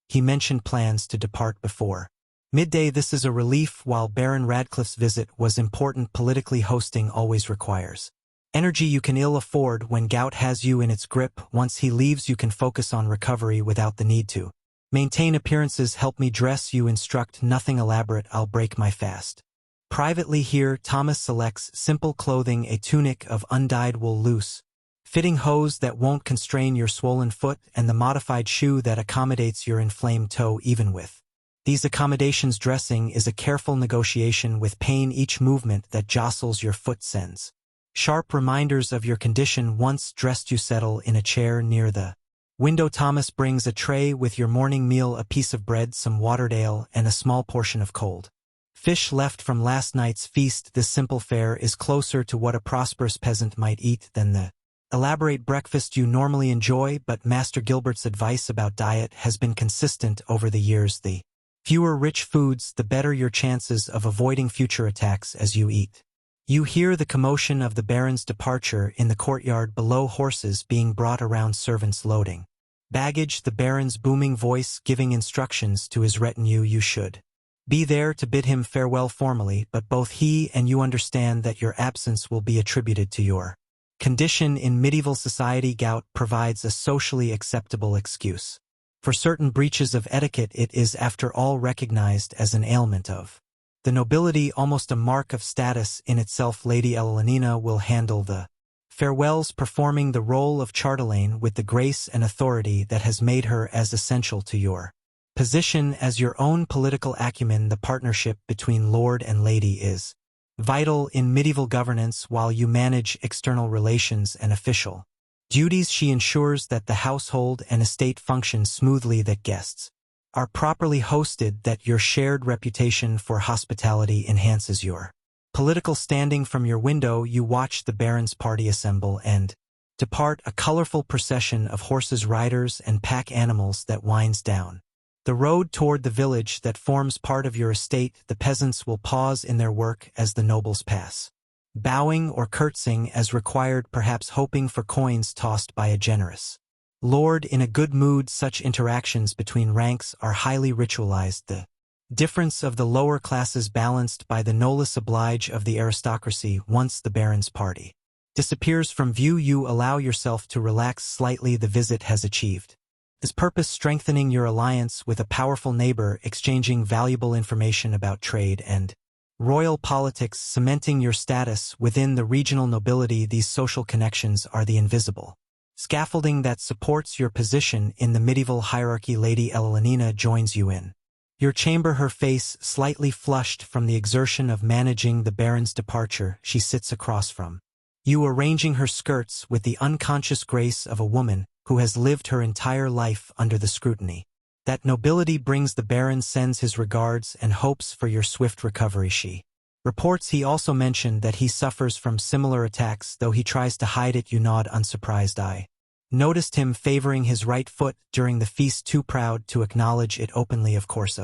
he mentioned plans to depart before midday. This is a relief. While Baron Radcliffe's visit was important, politically hosting always requires energy you can ill afford when gout has you in its grip. Once he leaves, you can focus on recovery without the need to maintain appearances. Help me dress, you instruct. Nothing elaborate, I'll break my fast privately here. Thomas selects simple clothing, a tunic of undyed wool, loose fitting hose that won't constrain your swollen foot, and the modified shoe that accommodates your inflamed toe. Even with these accommodations, dressing is a careful negotiation with pain. Each movement that jostles your foot sends sharp reminders of your condition. Once dressed, you settle in a chair near the window. Thomas brings a tray with your morning meal, a piece of bread, some watered ale, and a small portion of cold fish left from last night's feast. This simple fare is closer to what a prosperous peasant might eat than the elaborate breakfast you normally enjoy, but Master Gilbert's advice about diet has been consistent over the years. The fewer rich foods, the better your chances of avoiding future attacks as you eat. You hear the commotion of the Baron's departure in the courtyard below, horses being brought around, servants loading baggage, the Baron's booming voice giving instructions to his retinue. You should be there to bid him farewell formally, but both he and you understand that your absence will be attributed to your condition. In medieval society, gout provides a socially acceptable excuse for certain breaches of etiquette. It is, after all, recognized as an ailment of the nobility, almost a mark of status in itself. Lady Elenina will handle the farewells, performing the role of chatelaine with the grace and authority that has made her as essential to your position as your own political acumen. The partnership between lord and lady is vital in medieval governance. While you manage external relations and official duties, she ensures that the household and estate function smoothly, that guests are properly hosted, that your shared reputation for hospitality enhances your political standing. From your window, you watch the Baron's party assemble and depart, a colorful procession of horses, riders, and pack animals that winds down the road toward the village that forms part of your estate. The peasants will pause in their work as the nobles pass, bowing or curtsying as required, perhaps hoping for coins tossed by a generous lord in a good mood. Such interactions between ranks are highly ritualized, the difference of the lower classes balanced by the noblesse oblige of the aristocracy. Once the Baron's party disappears from view, you allow yourself to relax slightly. The visit has achieved this purpose, strengthening your alliance with a powerful neighbor, exchanging valuable information about trade and royal politics, cementing your status within the regional nobility. These social connections are the invisible scaffolding that supports your position in the medieval hierarchy. Lady Elenina joins you in Your chamber, her face slightly flushed from the exertion of managing the Baron's departure, she sits across from you, arranging her skirts with the unconscious grace of a woman who has lived her entire life under the scrutiny. That nobility brings the Baron sends his regards and hopes for your swift recovery. She reports he also mentioned that he suffers from similar attacks, though he tries to hide it. You nod, unsurprised. I noticed him favoring his right foot during the feast, too proud to acknowledge it openly. Of course,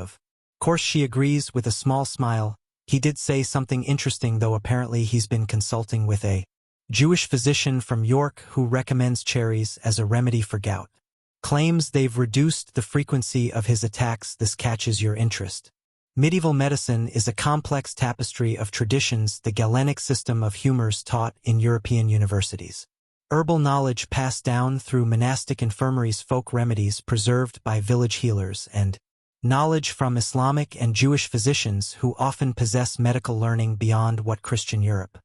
she agrees with a small smile. He did say something interesting, though. Apparently he's been consulting with a Jewish physician from York who recommends cherries as a remedy for gout. Claims they've reduced the frequency of his attacks. This catches your interest. Medieval medicine is a complex tapestry of traditions, the Galenic system of humors taught in European universities. Herbal knowledge passed down through monastic infirmaries, folk remedies preserved by village healers, and knowledge from Islamic and Jewish physicians who often possess medical learning beyond what Christian Europe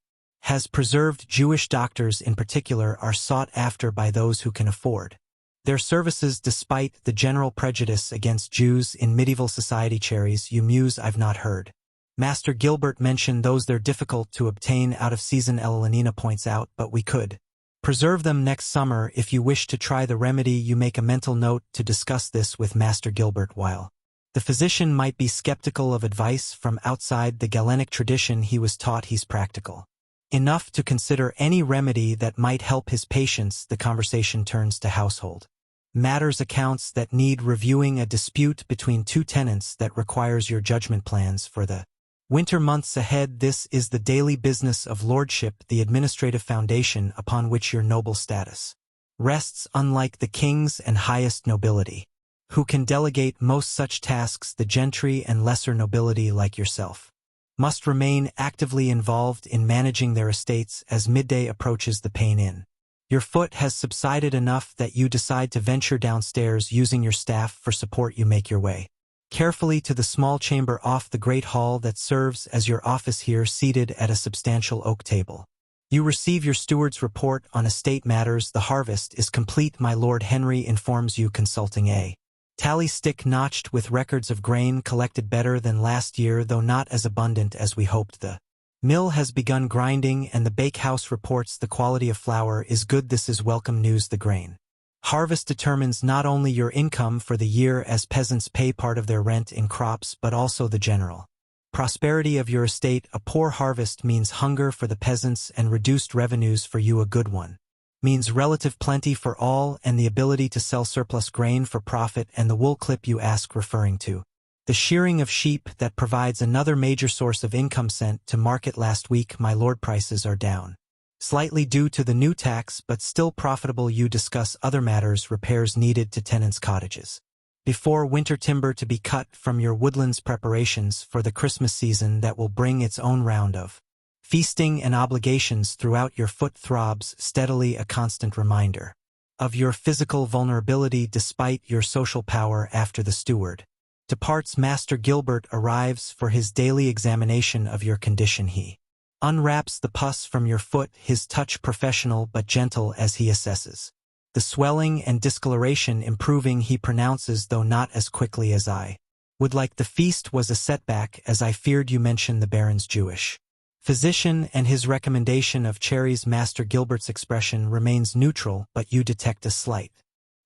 has preserved. Jewish doctors in particular are sought after by those who can afford their services despite the general prejudice against Jews in medieval society. Cherries, you muse. I've not heard Master Gilbert mention those. They're difficult to obtain out of season, Elenina points out, but we could preserve them next summer if you wish to try the remedy. You make a mental note to discuss this with Master Gilbert. While the physician might be skeptical of advice from outside the Galenic tradition, he was taught he's practical enough to consider any remedy that might help his patients. The conversation turns to household matters, accounts that need reviewing, a dispute between two tenants that requires your judgment. Plans for the winter months ahead. This is the daily business of lordship, the administrative foundation upon which your noble status rests. Unlike the kings and highest nobility, who can delegate most such tasks, the gentry and lesser nobility like yourself must remain actively involved in managing their estates. As midday approaches, the pain in your foot has subsided enough that you decide to venture downstairs. Using your staff for support, you make your way carefully to the small chamber off the great hall that serves as your office. Here, seated at a substantial oak table, you receive your steward's report on estate matters. The harvest is complete, my lord, Henry informs you, consulting a tally stick notched with records of grain collected. Better than last year, though not as abundant as we hoped. The mill has begun grinding, and the bakehouse reports the quality of flour is good. This is welcome news. The grain harvest determines not only your income for the year, as peasants pay part of their rent in crops, but also the general prosperity of your estate. A poor harvest means hunger for the peasants and reduced revenues for you. A good one means relative plenty for all and the ability to sell surplus grain for profit. And the wool clip, you ask, referring to the shearing of sheep that provides another major source of income. Sent to market last week, my lord. Prices are down slightly due to the new tax, but still profitable. You discuss other matters, repairs needed to tenants' cottages before winter, timber to be cut from your woodlands, preparations for the Christmas season that will bring its own round of feasting and obligations throughout. Your foot throbs steadily, a constant reminder of your physical vulnerability despite your social power. After the steward departs, Master Gilbert arrives for his daily examination of your condition. He unwraps the pus from your foot, his touch professional but gentle as he assesses the swelling and discoloration improving. He pronounces, though not as quickly as I would like, the feast was a setback, as I feared. You mention the Baron's Jewish physician and his recommendation of cherries. Master Gilbert's expression remains neutral, but you detect a slight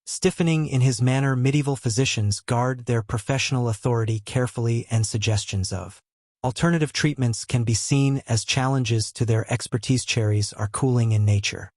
stiffening in his manner. Medieval physicians guard their professional authority carefully, and suggestions of alternative treatments can be seen as challenges to their expertise. Cherries are cooling in nature,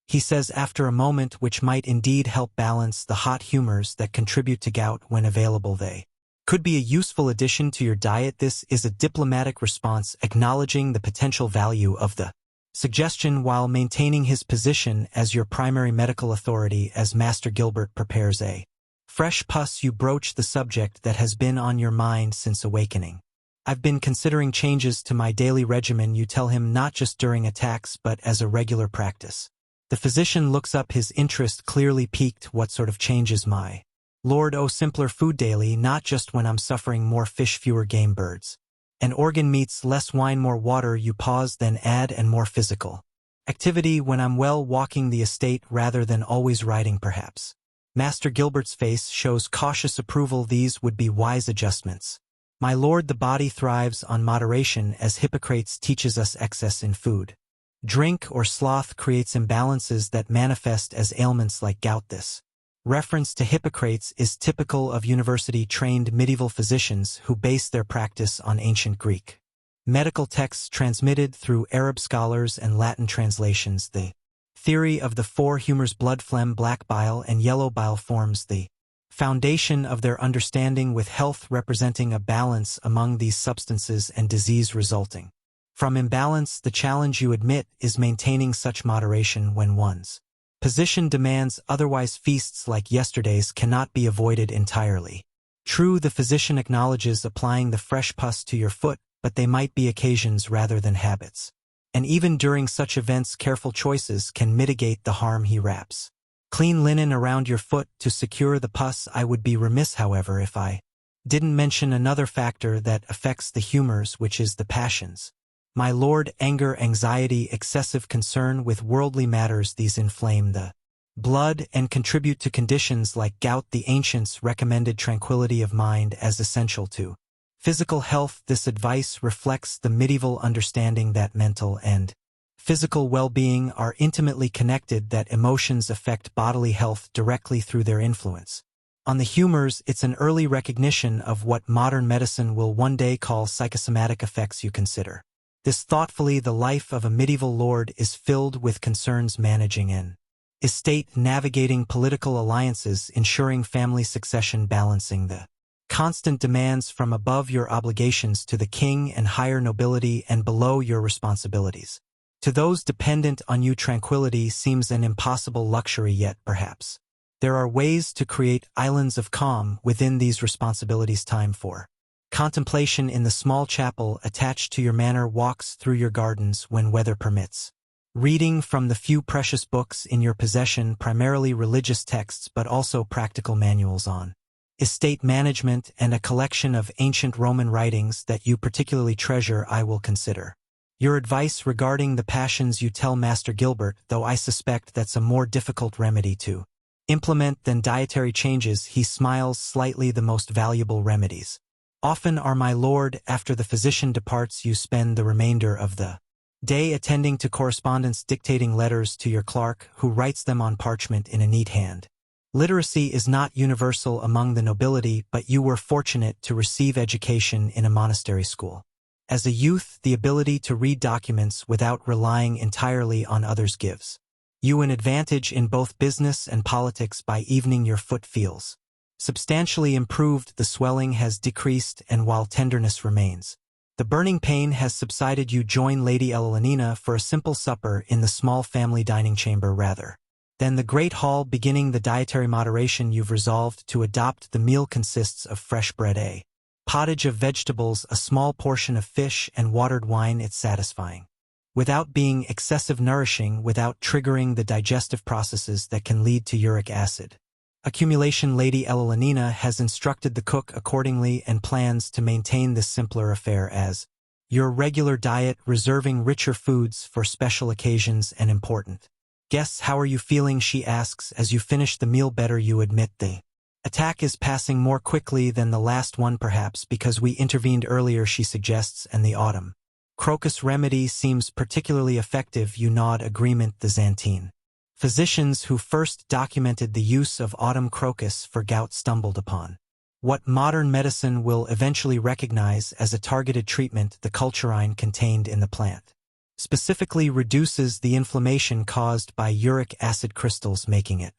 he says after a moment, which might indeed help balance the hot humors that contribute to gout. When available, they could be a useful addition to your diet. This is a diplomatic response, acknowledging the potential value of the suggestion while maintaining his position as your primary medical authority. As Master Gilbert prepares a fresh pus, you broach the subject that has been on your mind since awakening. I've been considering changes to my daily regimen. You tell him, not just during attacks but as a regular practice. The physician looks up, his interest clearly piqued. What sort of changes, my lord? Oh, simpler food daily, not just when I'm suffering. More fish, fewer game birds and organ meats, less wine, more water. You pause, then add, and more physical activity when I'm well, walking the estate rather than always riding perhaps. Master Gilbert's face shows cautious approval. These would be wise adjustments. My lord, the body thrives on moderation, as Hippocrates teaches us excess in food. Drink or sloth creates imbalances that manifest as ailments like gout. This reference to Hippocrates is typical of university-trained medieval physicians who base their practice on ancient Greek medical texts transmitted through Arab scholars and Latin translations. The theory of the four humors, blood, phlegm, black bile, and yellow bile, forms the foundation of their understanding, with health representing a balance among these substances and disease resulting from imbalance. The challenge, you admit, is maintaining such moderation when one's position demands otherwise. Feasts like yesterday's cannot be avoided entirely. True, the physician acknowledges applying the fresh pus to your foot, but they might be occasions rather than habits. And even during such events, careful choices can mitigate the harm. He wraps clean linen around your foot to secure the pus. I would be remiss, however, if I didn't mention another factor that affects the humors, which is the passions. My lord, anger, anxiety, excessive concern with worldly matters, these inflame the blood and contribute to conditions like gout. The ancients recommended tranquility of mind as essential to physical health. This advice reflects the medieval understanding that mental and physical well-being are intimately connected, that emotions affect bodily health directly through their influence on the humors. It's an early recognition of what modern medicine will one day call psychosomatic effects. You consider this thoughtfully. The life of a medieval lord is filled with concerns: managing an estate, navigating political alliances, ensuring family succession, balancing the constant demands from above, your obligations to the king and higher nobility, and below, your responsibilities to those dependent on you. Tranquility seems an impossible luxury, yet perhaps there are ways to create islands of calm within these responsibilities. Time for contemplation in the small chapel attached to your manor, walks through your gardens when weather permits, reading from the few precious books in your possession, primarily religious texts but also practical manuals on estate management and a collection of ancient Roman writings that you particularly treasure. I will consider your advice regarding the passions. You tell Master Gilbert, though I suspect that's a more difficult remedy to implement than dietary changes. He smiles slightly. The most valuable remedies often are, my lord. After the physician departs, you spend the remainder of the day attending to correspondence, dictating letters to your clerk, who writes them on parchment in a neat hand. Literacy is not universal among the nobility, but you were fortunate to receive education in a monastery school. As a youth, the ability to read documents without relying entirely on others gives you an advantage in both business and politics. By evening, your foot feels substantially improved. The swelling has decreased, and while tenderness remains, the burning pain has subsided. You join Lady Elenina for a simple supper in the small family dining chamber rather than the great hall. Beginning the dietary moderation you've resolved to adopt, the meal consists of fresh bread, a pottage of vegetables, a small portion of fish, and watered wine. It's satisfying without being excessive, nourishing without triggering the digestive processes that can lead to uric acid accumulation. Lady Elenina has instructed the cook accordingly and plans to maintain this simpler affair as your regular diet, reserving richer foods for special occasions and important guests. How are you feeling? She asks as you finish the meal. Better, you admit. The attack is passing more quickly than the last one, perhaps because we intervened earlier, she suggests, and the autumn crocus remedy seems particularly effective. You nod agreement. The Zantine physicians who first documented the use of autumn crocus for gout stumbled upon what modern medicine will eventually recognize as a targeted treatment. The culturine contained in the plant specifically reduces the inflammation caused by uric acid crystals, making it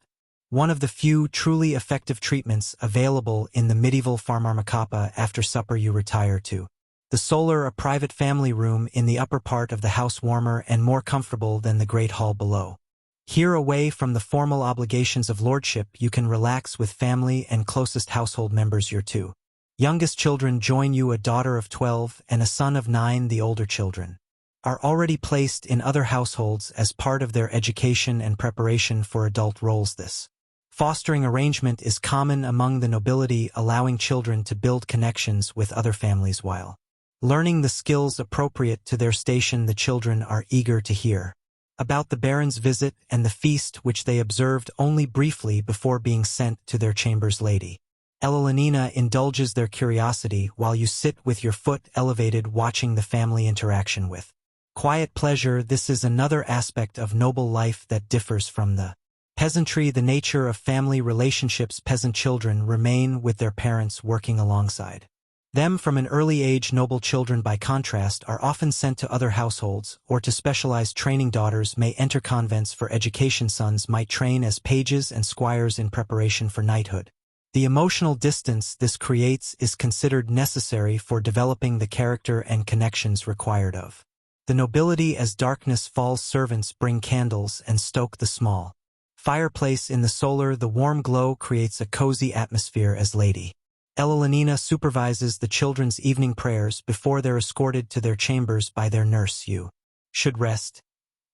one of the few truly effective treatments available in the medieval pharmacopea. After supper, you retire to the solar, a private family room in the upper part of the house, warmer and more comfortable than the great hall below. Here, away from the formal obligations of lordship, you can relax with family and closest household members. Your two youngest children join you, a daughter of 12 and a son of 9. The older children are already placed in other households as part of their education and preparation for adult roles. This fostering arrangement is common among the nobility, allowing children to build connections with other families while learning the skills appropriate to their station. The children are eager to hear about the baron's visit and the feast, which they observed only briefly before being sent to their chambers. Lady Elenina indulges their curiosity while you sit with your foot elevated watching the family interaction with quiet pleasure. This is another aspect of noble life that differs from the peasantry. The nature of family relationships. Peasant children remain with their parents, working alongside them from an early age. Noble children, by contrast, are often sent to other households or to specialized training. Daughters may enter convents for education. Sons might train as pages and squires in preparation for knighthood. The emotional distance this creates is considered necessary for developing the character and connections required of the nobility. As darkness falls, servants bring candles and stoke the small fireplace in the solar. The warm glow creates a cozy atmosphere as Lady Elenina supervises the children's evening prayers before they're escorted to their chambers by their nurse. You should rest,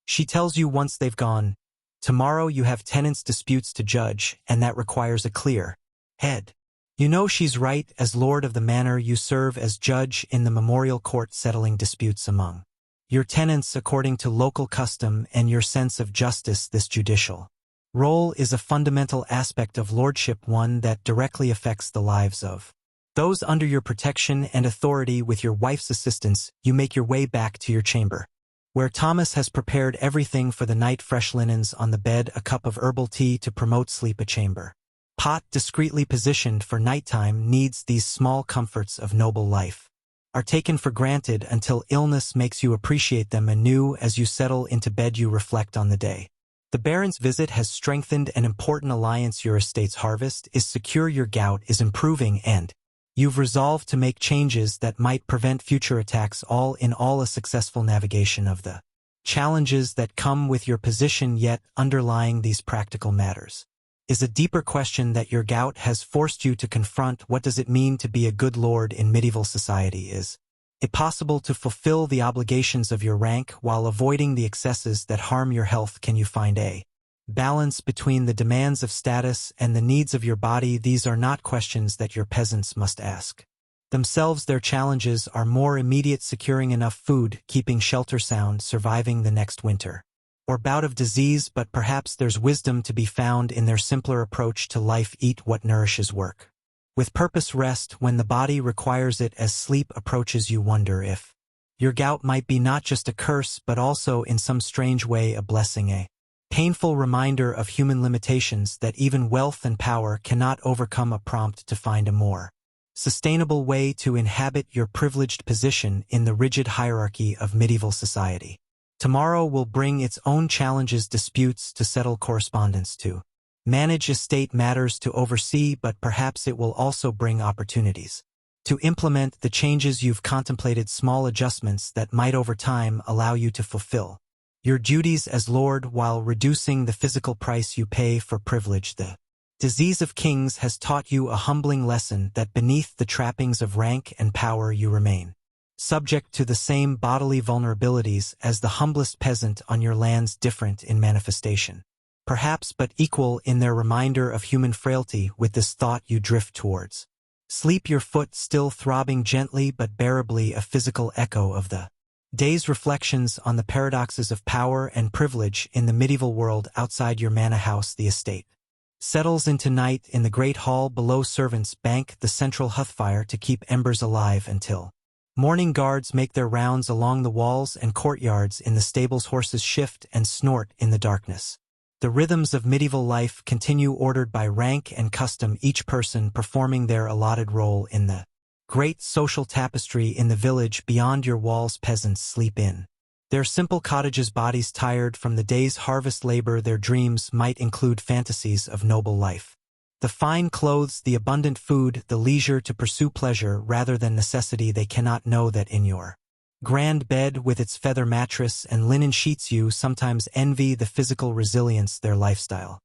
she tells you once they've gone. Tomorrow you have tenants' disputes to judge, and that requires a clear head. You know she's right. As lord of the manor, you serve as judge in the memorial court, settling disputes among your tenants according to local custom and your sense of justice. This judicial role is a fundamental aspect of lordship, one that directly affects the lives of those under your protection and authority. With your wife's assistance, you make your way back to your chamber, where Thomas has prepared everything for the night. Fresh linens on the bed, a cup of herbal tea to promote sleep, a chamber pot discreetly positioned for nighttime. Needs. These small comforts of noble life are taken for granted until illness makes you appreciate them anew. As you settle into bed, you reflect on the day. The Baron's visit has strengthened an important alliance. Your estate's harvest is secure, your gout is improving, and you've resolved to make changes that might prevent future attacks. All in all, a successful navigation of the challenges that come with your position. Yet underlying these practical matters is a deeper question that your gout has forced you to confront. What does it mean to be a good lord in medieval society? Is it possible to fulfill the obligations of your rank while avoiding the excesses that harm your health? Can you find a balance between the demands of status and the needs of your body? These are not questions that your peasants must ask themselves. Their challenges are more immediate: securing enough food, keeping shelter sound, surviving the next winter or bout of disease. But perhaps there's wisdom to be found in their simpler approach to life: eat what nourishes, work with purpose, rest when the body requires it. As sleep approaches, you wonder if your gout might be not just a curse but also in some strange way a blessing, a painful reminder of human limitations, that even wealth and power cannot overcome. A prompt to find a more sustainable way to inhabit your privileged position in the rigid hierarchy of medieval society. Tomorrow will bring its own challenges: disputes to settle, correspondence to manage, estate matters to oversee, but perhaps it will also bring opportunities to implement the changes you've contemplated, small adjustments that might over time allow you to fulfill your duties as lord while reducing the physical price you pay for privilege. The disease of kings has taught you a humbling lesson, that beneath the trappings of rank and power you remain subject to the same bodily vulnerabilities as the humblest peasant on your lands, different in manifestation, perhaps, but equal in their reminder of human frailty. With this thought you drift towards sleep, your foot still throbbing gently but bearably, a physical echo of the day's reflections on the paradoxes of power and privilege in the medieval world. Outside your manor house, the estate settles into night. In the great hall below, servants bank the central hearthfire to keep embers alive until morning. Guards make their rounds along the walls and courtyards. In the stables, horses shift and snort in the darkness. The rhythms of medieval life continue, ordered by rank and custom, each person performing their allotted role in the great social tapestry. In the village beyond your walls, peasants sleep in their simple cottages, bodies tired from the day's harvest labor. Their dreams might include fantasies of noble life: the fine clothes, the abundant food, the leisure to pursue pleasure rather than necessity. They cannot know that in your grand bed with its feather mattress and linen sheets you sometimes envy the physical resilience their lifestyle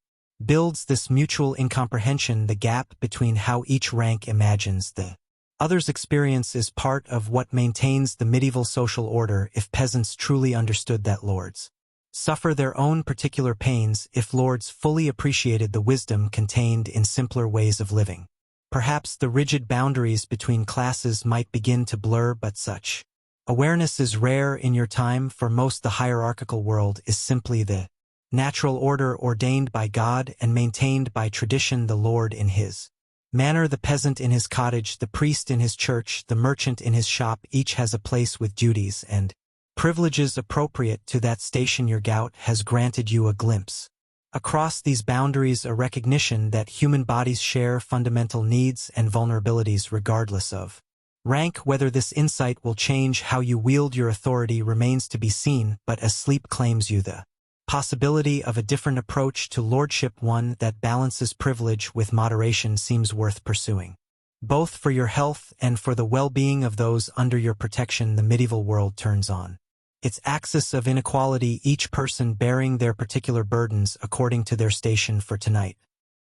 builds. This mutual incomprehension, the gap between how each rank imagines the other's experience, is part of what maintains the medieval social order. If peasants truly understood that lords suffer their own particular pains, if lords fully appreciated the wisdom contained in simpler ways of living, perhaps the rigid boundaries between classes might begin to blur. But such awareness is rare in your time. For most, the hierarchical world is simply the natural order ordained by God and maintained by tradition. The lord in his Manor, the peasant in his cottage, the priest in his church, the merchant in his shop, each has a place with duties and privileges appropriate to that station. Your gout has granted you a glimpse across these boundaries, a recognition that human bodies share fundamental needs and vulnerabilities regardless of rank. Whether this insight will change how you wield your authority remains to be seen, but as sleep claims you the possibility of a different approach to lordship, one that balances privilege with moderation, seems worth pursuing. Both for your health and for the well-being of those under your protection, the medieval world turns on its axis of inequality, each person bearing their particular burdens according to their station. For tonight,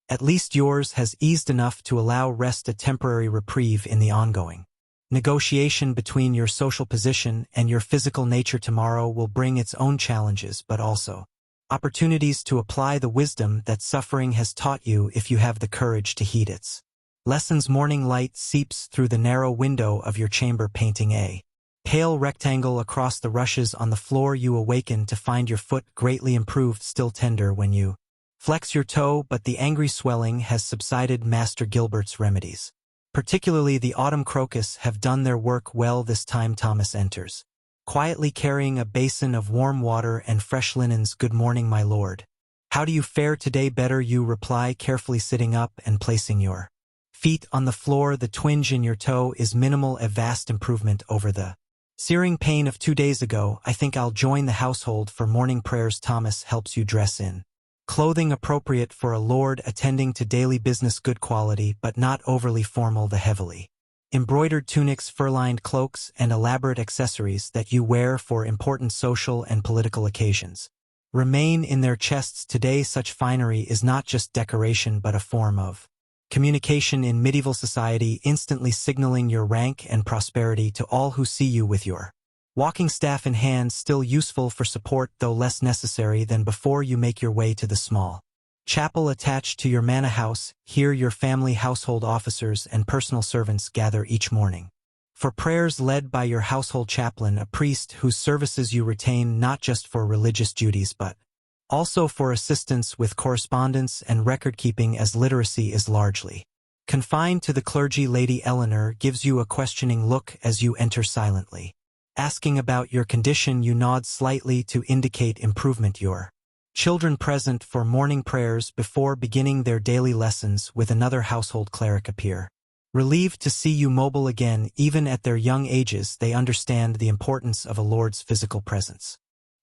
at least yours has eased enough to allow rest, a temporary reprieve in the ongoing negotiation between your social position and your physical nature. Tomorrow will bring its own challenges, but also opportunities to apply the wisdom that suffering has taught you if you have the courage to heed its lessons. Morning light seeps through the narrow window of your chamber, painting a pale rectangle across the rushes on the floor. You awaken to find your foot greatly improved, still tender when you flex your toe, but the angry swelling has subsided. Master Gilbert's remedies, particularly the autumn crocus, have done their work well this time. Thomas enters, quietly carrying a basin of warm water and fresh linens. Good morning, my lord. How do you fare today? Better, you reply, carefully sitting up and placing your feet on the floor. The twinge in your toe is minimal, a vast improvement over the searing pain of 2 days ago. I think I'll join the household for morning prayers. Thomas helps you dress in clothing appropriate for a lord attending to daily business, good quality but not overly formal. The heavily embroidered tunics, fur-lined cloaks, and elaborate accessories that you wear for important social and political occasions remain in their chests today. Such finery is not just decoration but a form of communication in medieval society, instantly signaling your rank and prosperity to all who see you with your walking staff in hand, still useful for support though less necessary than before. You make your way to the small chapel attached to your manor house. Here your family, household officers, and personal servants gather each morning for prayers led by your household chaplain, a priest whose services you retain not just for religious duties but also for assistance with correspondence and record-keeping, as literacy is largely confined to the clergy. Lady Eleanor gives you a questioning look as you enter, silently asking about your condition. You nod slightly to indicate improvement. Your children present for morning prayers before beginning their daily lessons with another household cleric appear relieved to see you mobile again. Even at their young ages, they understand the importance of a lord's physical presence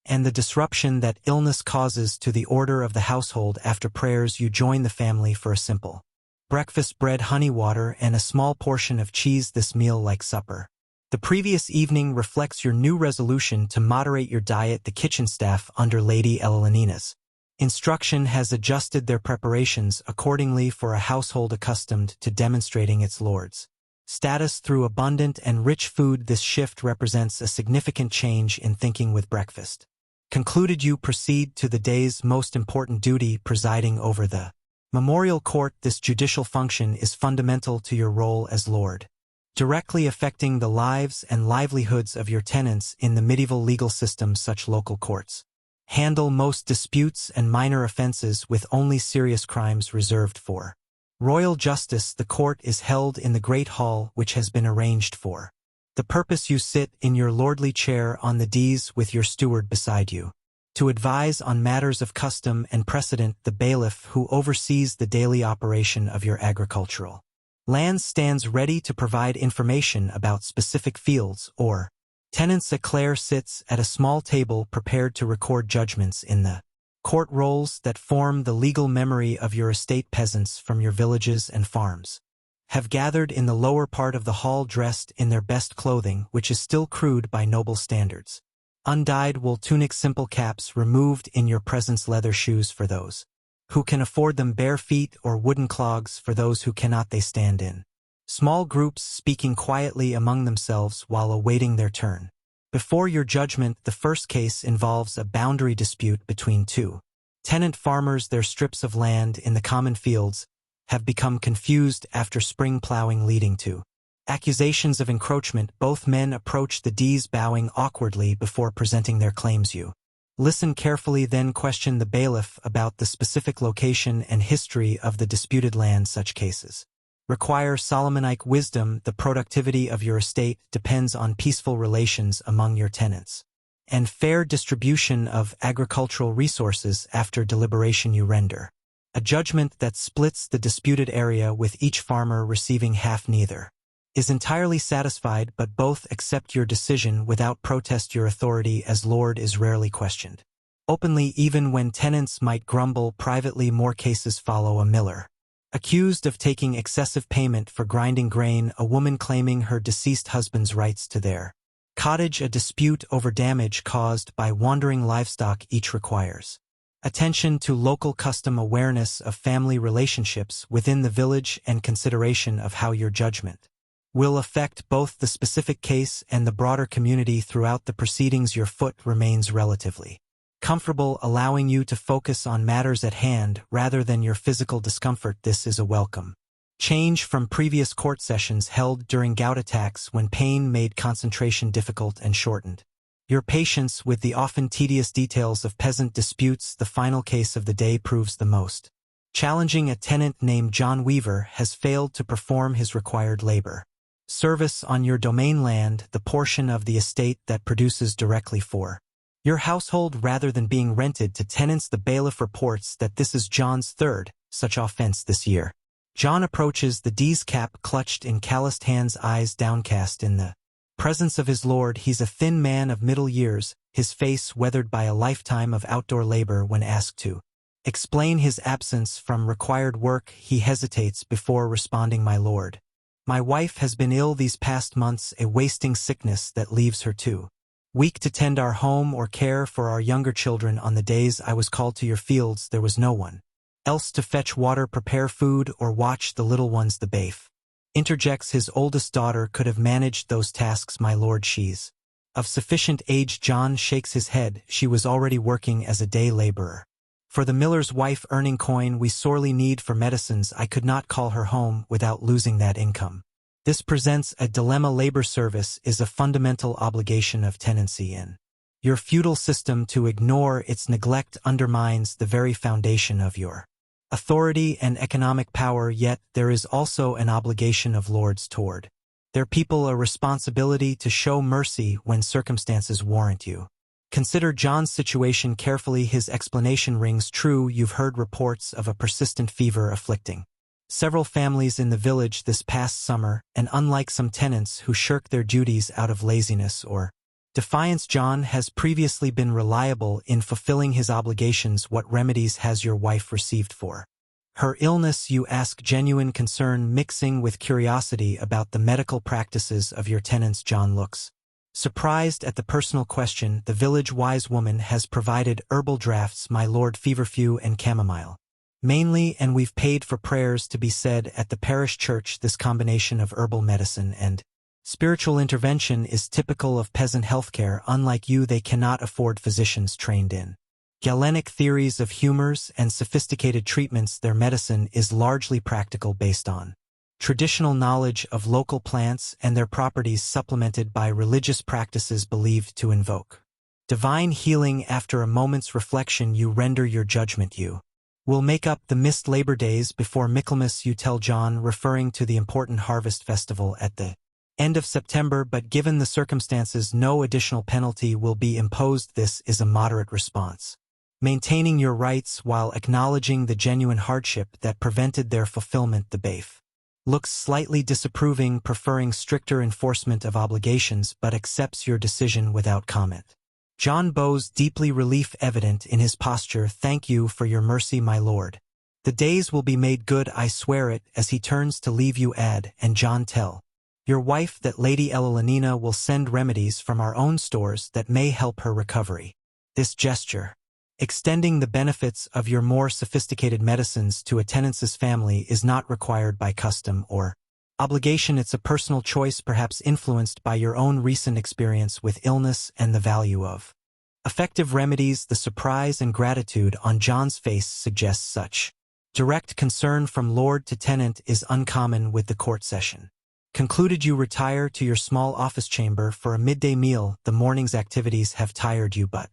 and the disruption that illness causes to the order of the household. After prayers, you join the family for a simple breakfast: bread, honey, water, and a small portion of cheese. This meal, like supper the previous evening, reflects your new resolution to moderate your diet. The kitchen staff under Lady Elenina's instruction has adjusted their preparations accordingly for a household accustomed to demonstrating its lord's status through abundant and rich food. This shift represents a significant change in thinking. With breakfast concluded, you proceed to the day's most important duty, presiding over the memorial court. This judicial function is fundamental to your role as lord, directly affecting the lives and livelihoods of your tenants in the medieval legal system. Such local courts handle most disputes and minor offenses, with only serious crimes reserved for royal justice. The court is held in the great hall, which has been arranged for the purpose. You sit in your lordly chair on the dais with your steward beside you to advise on matters of custom and precedent. The bailiff, who oversees the daily operation of your agricultural lands, stands ready to provide information about specific fields or tenants. A clerk sits at a small table prepared to record judgments in the court rolls that form the legal memory of your estate. Peasants from your villages and farms have gathered in the lower part of the hall, dressed in their best clothing, which is still crude by noble standards. Undyed wool tunics, simple caps, removed in your presence, leather shoes for those who can afford them, bare feet, or wooden clogs for those who cannot. They stand in small groups, speaking quietly among themselves while awaiting their turn. Before your judgment, the first case involves a boundary dispute between two tenant farmers. Their strips of land in the common fields have become confused after spring plowing, leading to accusations of encroachment. Both men approach the dais, bowing awkwardly before presenting their claims. You listen carefully, then question the bailiff about the specific location and history of the disputed land. Such cases require Solomonic wisdom. The productivity of your estate depends on peaceful relations among your tenants and fair distribution of agricultural resources after deliberation you render a judgment that splits the disputed area with each farmer receiving half. Neither is entirely satisfied, but both accept your decision without protest. Your authority as Lord is rarely questioned openly, even when tenants might grumble privately. More cases follow. A miller accused of taking excessive payment for grinding grain, a woman claiming her deceased husband's rights to their cottage, a dispute over damage caused by wandering livestock. Each requires attention to local custom, awareness of family relationships within the village, and consideration of how your judgment will affect both the specific case and the broader community. Throughout the proceedings, your foot remains relatively comfortable, allowing you to focus on matters at hand rather than your physical discomfort. This is a welcome change from previous court sessions held during gout attacks when pain made concentration difficult and shortened your patience with the often tedious details of peasant disputes. The final case of the day proves the most challenging. A tenant named John Weaver has failed to perform his required labor service on your domain land, the portion of the estate that produces directly for your household rather than being rented to tenants. The bailiff reports that this is John's third such offense this year. John approaches the D's, cap clutched in calloused hands, eyes downcast in the presence of his lord. He's a thin man of middle years, his face weathered by a lifetime of outdoor labor. When asked to explain his absence from required work, he hesitates before responding. My lord, my wife has been ill these past months, a wasting sickness that leaves her too weak to tend our home or care for our younger children. On the days I was called to your fields, there was no one else to fetch water, prepare food, or watch the little ones. The bailiff interjects, his oldest daughter could have managed those tasks, my lord. She's of sufficient age. John shakes his head. She was already working as a day laborer for the miller's wife, earning coin we sorely need for medicines. I could not call her home without losing that income. This presents a dilemma. Labor service is a fundamental obligation of tenancy in your feudal system. To ignore its neglect undermines the very foundation of your authority and economic power. Yet there is also an obligation of lords toward their people, a responsibility to show mercy when circumstances warrant. You consider John's situation carefully. His explanation rings true. You've heard reports of a persistent fever afflicting several families in the village this past summer, and unlike some tenants who shirk their duties out of laziness or defiance, John has previously been reliable in fulfilling his obligations. What remedies has your wife received for her illness? You ask, genuine concern mixing with curiosity about the medical practices of your tenants. John looks surprised at the personal question. The village wise woman has provided herbal drafts, my lord, feverfew and chamomile mainly, and we've paid for prayers to be said at the parish church. This combination of herbal medicine and spiritual intervention is typical of peasant healthcare. Unlike you, they cannot afford physicians trained in Galenic theories of humors and sophisticated treatments. Their medicine is largely practical, based on traditional knowledge of local plants and their properties, supplemented by religious practices believed to invoke divine healing. After a moment's reflection, you render your judgment. You will make up the missed labor days before Michaelmas, you tell John, referring to the important harvest festival at the end of September, but given the circumstances, no additional penalty will be imposed. This is a moderate response, maintaining your rights while acknowledging the genuine hardship that prevented their fulfillment. The bailiff looks slightly disapproving, preferring stricter enforcement of obligations, but accepts your decision without comment. John bows, deeply relief evident in his posture. Thank you for your mercy, my lord. The days will be made good, I swear it. As he turns to leave, you add, and John, tell your wife that Lady Elenina will send remedies from our own stores that may help her recovery. This gesture, extending the benefits of your more sophisticated medicines to a tenant's family, is not required by custom or obligation. It's a personal choice, perhaps influenced by your own recent experience with illness and the value of effective remedies. The surprise and gratitude on John's face suggests such direct concern from lord to tenant is uncommon with the court session concluded. You retire to your small office chamber for a midday meal. The morning's activities have tired you but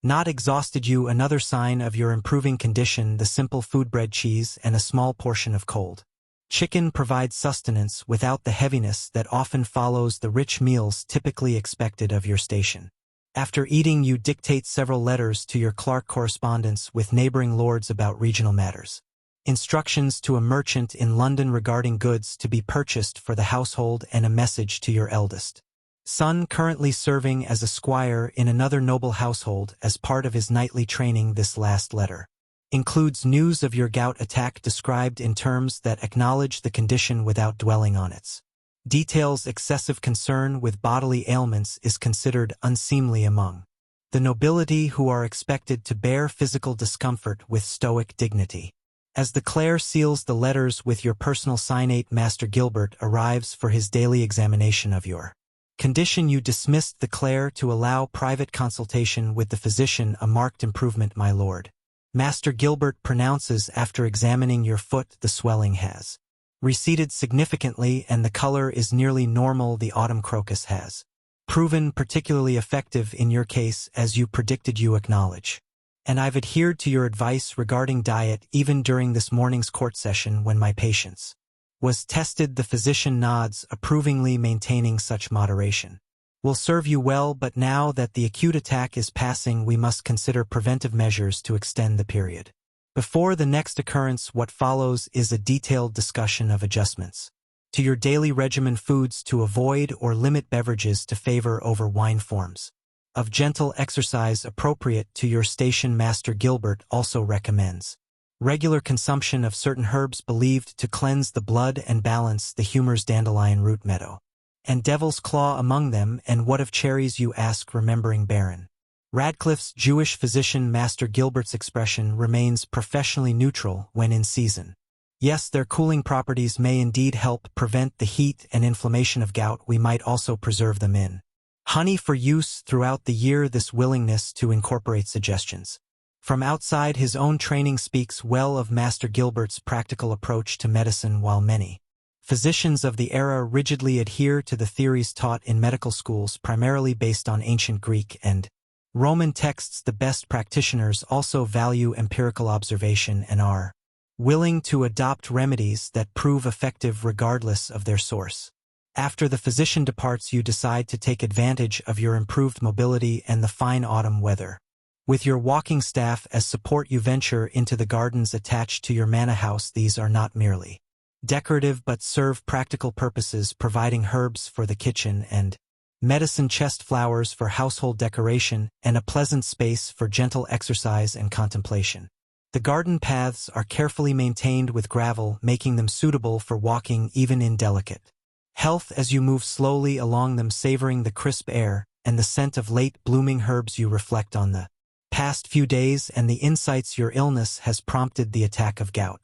not exhausted you. Another sign of your improving condition, the simple food, bread, cheese, and a small portion of cold Chicken provides sustenance without the heaviness that often follows the rich meals typically expected of your station. After eating, you dictate several letters to your clerk correspondence with neighboring lords about regional matters. Instructions to a merchant in London regarding goods to be purchased for the household and a message to your eldest son currently serving as a squire in another noble household as part of his nightly training. This last letter includes news of your gout attack described in terms that acknowledge the condition without dwelling on its details. Excessive concern with bodily ailments is considered unseemly among the nobility, who are expected to bear physical discomfort with stoic dignity. As the Clare seals the letters with your personal signate, Master Gilbert arrives for his daily examination of your condition. You dismissed the Clare to allow private consultation with the physician. A marked improvement, my lord. Master Gilbert pronounces after examining your foot the swelling has receded significantly and the color is nearly normal. The autumn crocus has proven particularly effective in your case, as you predicted. You acknowledge, and I've adhered to your advice regarding diet even during this morning's court session when my patience was tested. The physician nods approvingly. Maintaining such moderation will serve you well, but now that the acute attack is passing, we must consider preventive measures to extend the period before the next occurrence. What follows is a detailed discussion of adjustments to your daily regimen, foods to avoid or limit, beverages to favor over wine, forms of gentle exercise appropriate to your station. Master Gilbert also recommends regular consumption of certain herbs believed to cleanse the blood and balance the humors. Dandelion root, meadow, and devil's claw among them. And what of cherries, you ask, remembering Baron Radcliffe's Jewish physician. Master Gilbert's expression remains professionally neutral. When in season, yes, their cooling properties may indeed help prevent the heat and inflammation of gout. We might also preserve them in honey for use throughout the year. This willingness to incorporate suggestions from outside his own training speaks well of Master Gilbert's practical approach to medicine. While many physicians of the era rigidly adhere to the theories taught in medical schools, primarily based on ancient Greek and Roman texts, the best practitioners also value empirical observation and are willing to adopt remedies that prove effective regardless of their source. After the physician departs, you decide to take advantage of your improved mobility and the fine autumn weather. With your walking staff as support, you venture into the gardens attached to your manor house. These are not merely decorative but serve practical purposes, providing herbs for the kitchen and medicine chest, flowers for household decoration, and a pleasant space for gentle exercise and contemplation. The garden paths are carefully maintained with gravel, making them suitable for walking even in delicate health as you move slowly along them, savoring the crisp air and the scent of late blooming herbs. You reflect on the past few days and the insights your illness has prompted. The attack of gout,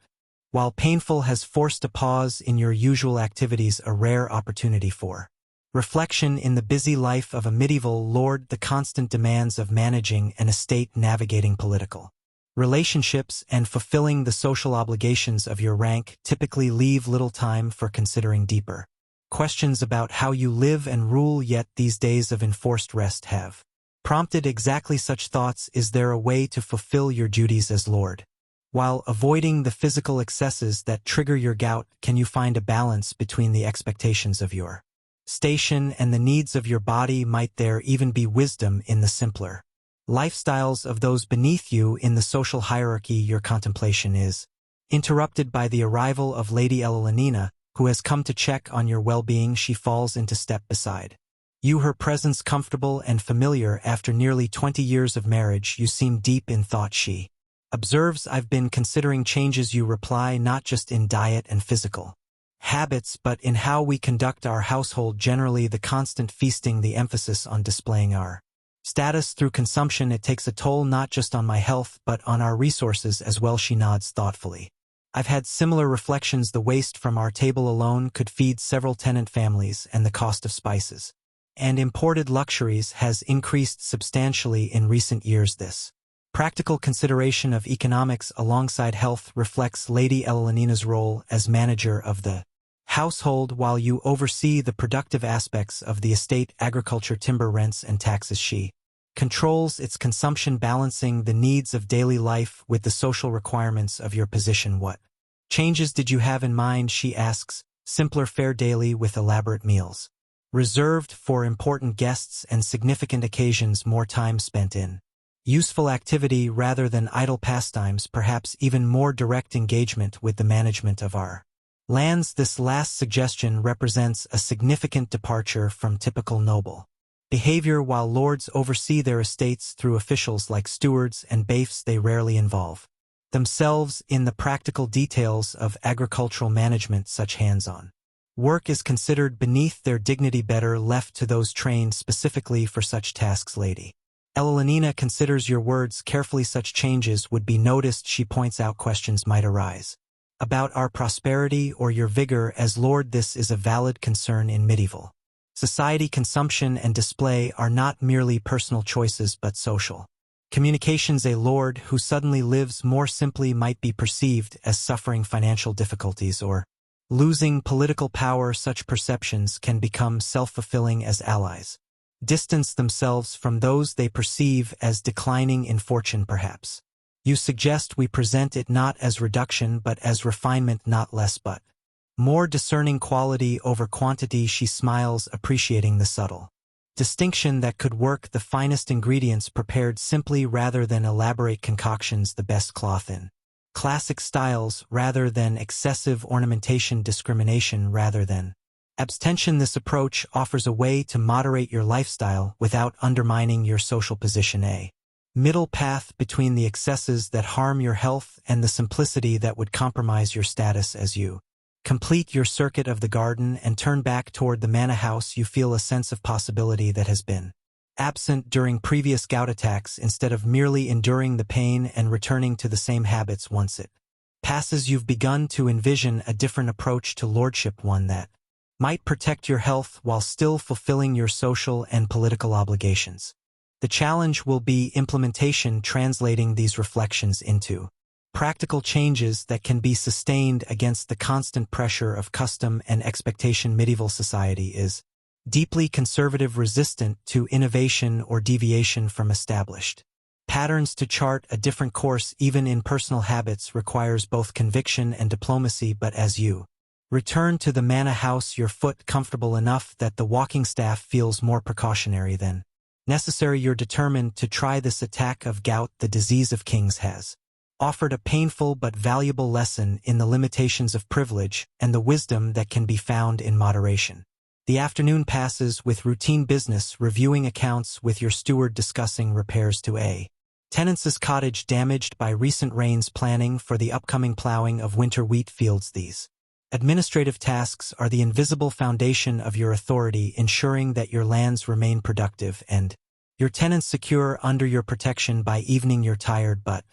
while painful, has forced a pause in your usual activities, a rare opportunity for reflection in the busy life of a medieval lord. The constant demands of managing an estate, navigating political relationships, and fulfilling the social obligations of your rank typically leave little time for considering deeper questions about how you live and rule. Yet these days of enforced rest have prompted exactly such thoughts. Is there a way to fulfill your duties as lord while avoiding the physical excesses that trigger your gout? Can you find a balance between the expectations of your station and the needs of your body? Might there even be wisdom in the simpler lifestyles of those beneath you in the social hierarchy? Your contemplation is interrupted by the arrival of Lady Elenina, who has come to check on your well-being. She falls into step beside you, her presence comfortable and familiar. After nearly 20 years of marriage, you seem deep in thought. She observes, I've been considering changes. You reply, not just in diet and physical habits, but in how we conduct our household generally. The constant feasting, the emphasis on displaying our status through consumption, it takes a toll not just on my health, but on our resources as well. She nods thoughtfully. I've had similar reflections. The waste from our table alone could feed several tenant families, and the cost of spices and imported luxuries has increased substantially in recent years. This practical consideration of economics alongside health reflects Lady Elenina's role as manager of the household. While you oversee the productive aspects of the estate, agriculture, timber, rents, and taxes, she controls its consumption, balancing the needs of daily life with the social requirements of your position. What Changes did you have in mind, she asks, simpler fare daily with elaborate meals. Reserved for important guests and significant occasions, more time spent in useful activity rather than idle pastimes, perhaps even more direct engagement with the management of our lands. This last suggestion represents a significant departure from typical noble behavior. While lords oversee their estates through officials like stewards and bailiffs, they rarely involve themselves in the practical details of agricultural management. Such hands-on work is considered beneath their dignity, better left to those trained specifically for such tasks. Lady Elenina considers your words carefully. Such changes would be noticed, she points out. Questions might arise about our prosperity or your vigor as lord. This is a valid concern in medieval society. Consumption and display are not merely personal choices but social communications. A lord who suddenly lives more simply might be perceived as suffering financial difficulties or losing political power. Such perceptions can become self-fulfilling as allies distance themselves from those they perceive as declining in fortune. Perhaps you suggest we present it not as reduction but as refinement, not less but more discerning quality over quantity. She smiles, appreciating the subtle distinction that could work. The finest ingredients prepared simply rather than elaborate concoctions, the best cloth in classic styles rather than excessive ornamentation, discrimination rather than abstention. This approach offers a way to moderate your lifestyle without undermining your social position, a middle path between the excesses that harm your health and the simplicity that would compromise your status. As you complete your circuit of the garden and turn back toward the manor house, you feel a sense of possibility that has been absent during previous gout attacks. Instead of merely enduring the pain and returning to the same habits once it passes, you've begun to envision a different approach to lordship, one that might protect your health while still fulfilling your social and political obligations. The challenge will be implementation, translating these reflections into practical changes that can be sustained against the constant pressure of custom and expectation. Medieval society is deeply conservative, resistant to innovation or deviation from established patterns. To chart a different course, even in personal habits, requires both conviction and diplomacy. But as you return to the manor house, your foot comfortable enough that the walking staff feels more precautionary than necessary, you're determined to try this attack of gout. The disease of kings has offered a painful but valuable lesson in the limitations of privilege and the wisdom that can be found in moderation. The afternoon passes with routine business, reviewing accounts with your steward, discussing repairs to a tenant's cottage damaged by recent rains, planning for the upcoming plowing of winter wheat fields. These administrative tasks are the invisible foundation of your authority, ensuring that your lands remain productive and your tenants secure under your protection. By evening, you're tired but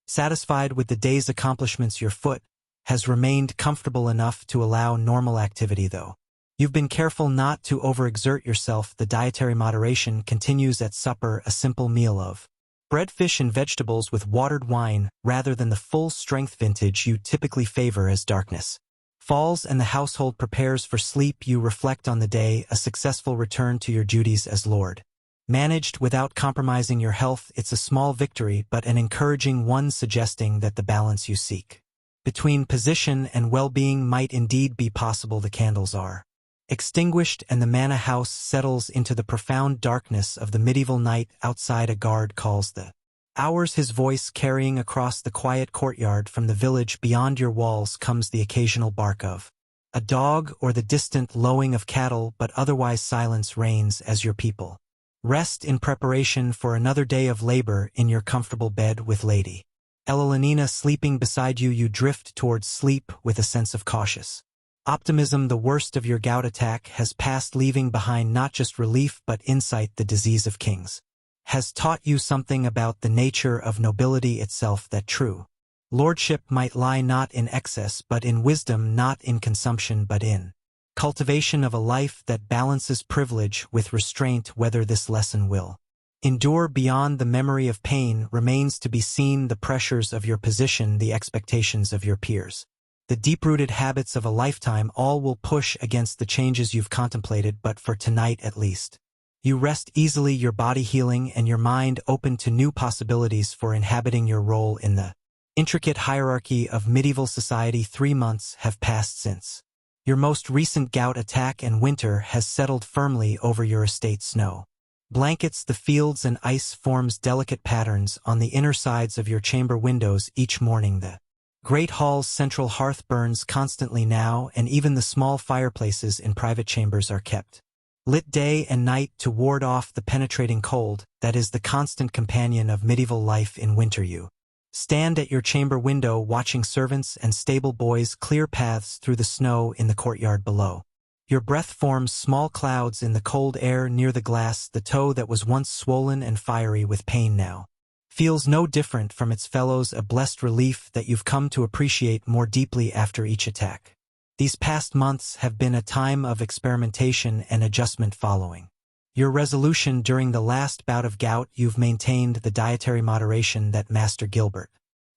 satisfied with the day's accomplishments. Your foot has remained comfortable enough to allow normal activity, though you've been careful not to overexert yourself. The dietary moderation continues at supper, a simple meal of bread, fish, and vegetables with watered wine rather than the full-strength vintage you typically favor. As darkness falls and the household prepares for sleep, you reflect on the day, a successful return to your duties as lord. Managed without compromising your health, it's a small victory but an encouraging one, suggesting that the balance you seek between position and well-being might indeed be possible. The candles are extinguished and the manor house settles into the profound darkness of the medieval night. Outside, a guard calls the hours, his voice carrying across the quiet courtyard. From the village beyond your walls comes the occasional bark of a dog or the distant lowing of cattle, but otherwise silence reigns as your people rest in preparation for another day of labor. In your comfortable bed with Lady Elenina sleeping beside you, you drift towards sleep with a sense of cautious optimism. The worst of your gout attack has passed, leaving behind not just relief but insight. The disease of kings has taught you something about the nature of nobility itself, that true lordship might lie not in excess but in wisdom, not in consumption but in cultivation of a life that balances privilege with restraint. Whether this lesson will endure beyond the memory of pain remains to be seen. The pressures of your position, the expectations of your peers, the deep-rooted habits of a lifetime, all will push against the changes you've contemplated. But for tonight at least, you rest easily, your body healing and your mind open to new possibilities for inhabiting your role in the intricate hierarchy of medieval society. 3 months have passed since your most recent gout attack, and winter has settled firmly over your estate. Snow blankets the fields, and ice forms delicate patterns on the inner sides of your chamber windows. Each morning the great hall's central hearth burns constantly now, and even the small fireplaces in private chambers are kept lit day and night to ward off the penetrating cold that is the constant companion of medieval life in winter. You stand at your chamber window watching servants and stable boys clear paths through the snow in the courtyard below. Your breath forms small clouds in the cold air near the glass. The toe that was once swollen and fiery with pain now feels no different from its fellows, a blessed relief that you've come to appreciate more deeply after each attack. These past months have been a time of experimentation and adjustment following your resolution during the last bout of gout. You've maintained the dietary moderation that Master Gilbert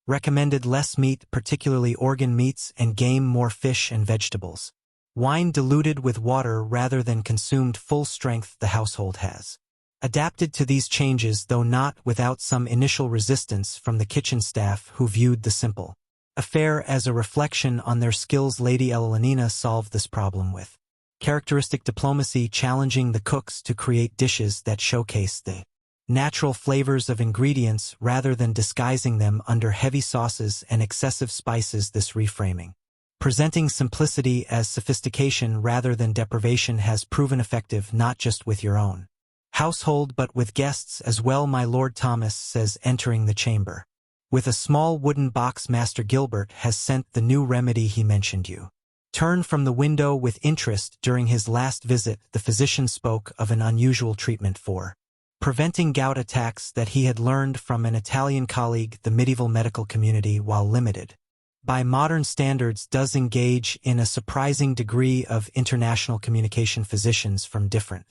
recommended: less meat, particularly organ meats, and game, more fish and vegetables. Wine diluted with water rather than consumed full strength. The household has adapted to these changes, though not without some initial resistance from the kitchen staff, who viewed the simple affair as a reflection on their skills. Lady Elenina solved this problem with characteristic diplomacy, challenging the cooks to create dishes that showcase the natural flavors of ingredients rather than disguising them under heavy sauces and excessive spices. This reframing, presenting simplicity as sophistication rather than deprivation, has proven effective not just with your own household but with guests as well. My Lord Thomas says, entering the chamber with a small wooden box. Master Gilbert has sent the new remedy he mentioned. You turn from the window with interest. During his last visit, the physician spoke of an unusual treatment for preventing gout attacks that he had learned from an Italian colleague. The medieval medical community, while limited by modern standards, does engage in a surprising degree of international communication. Physicians from different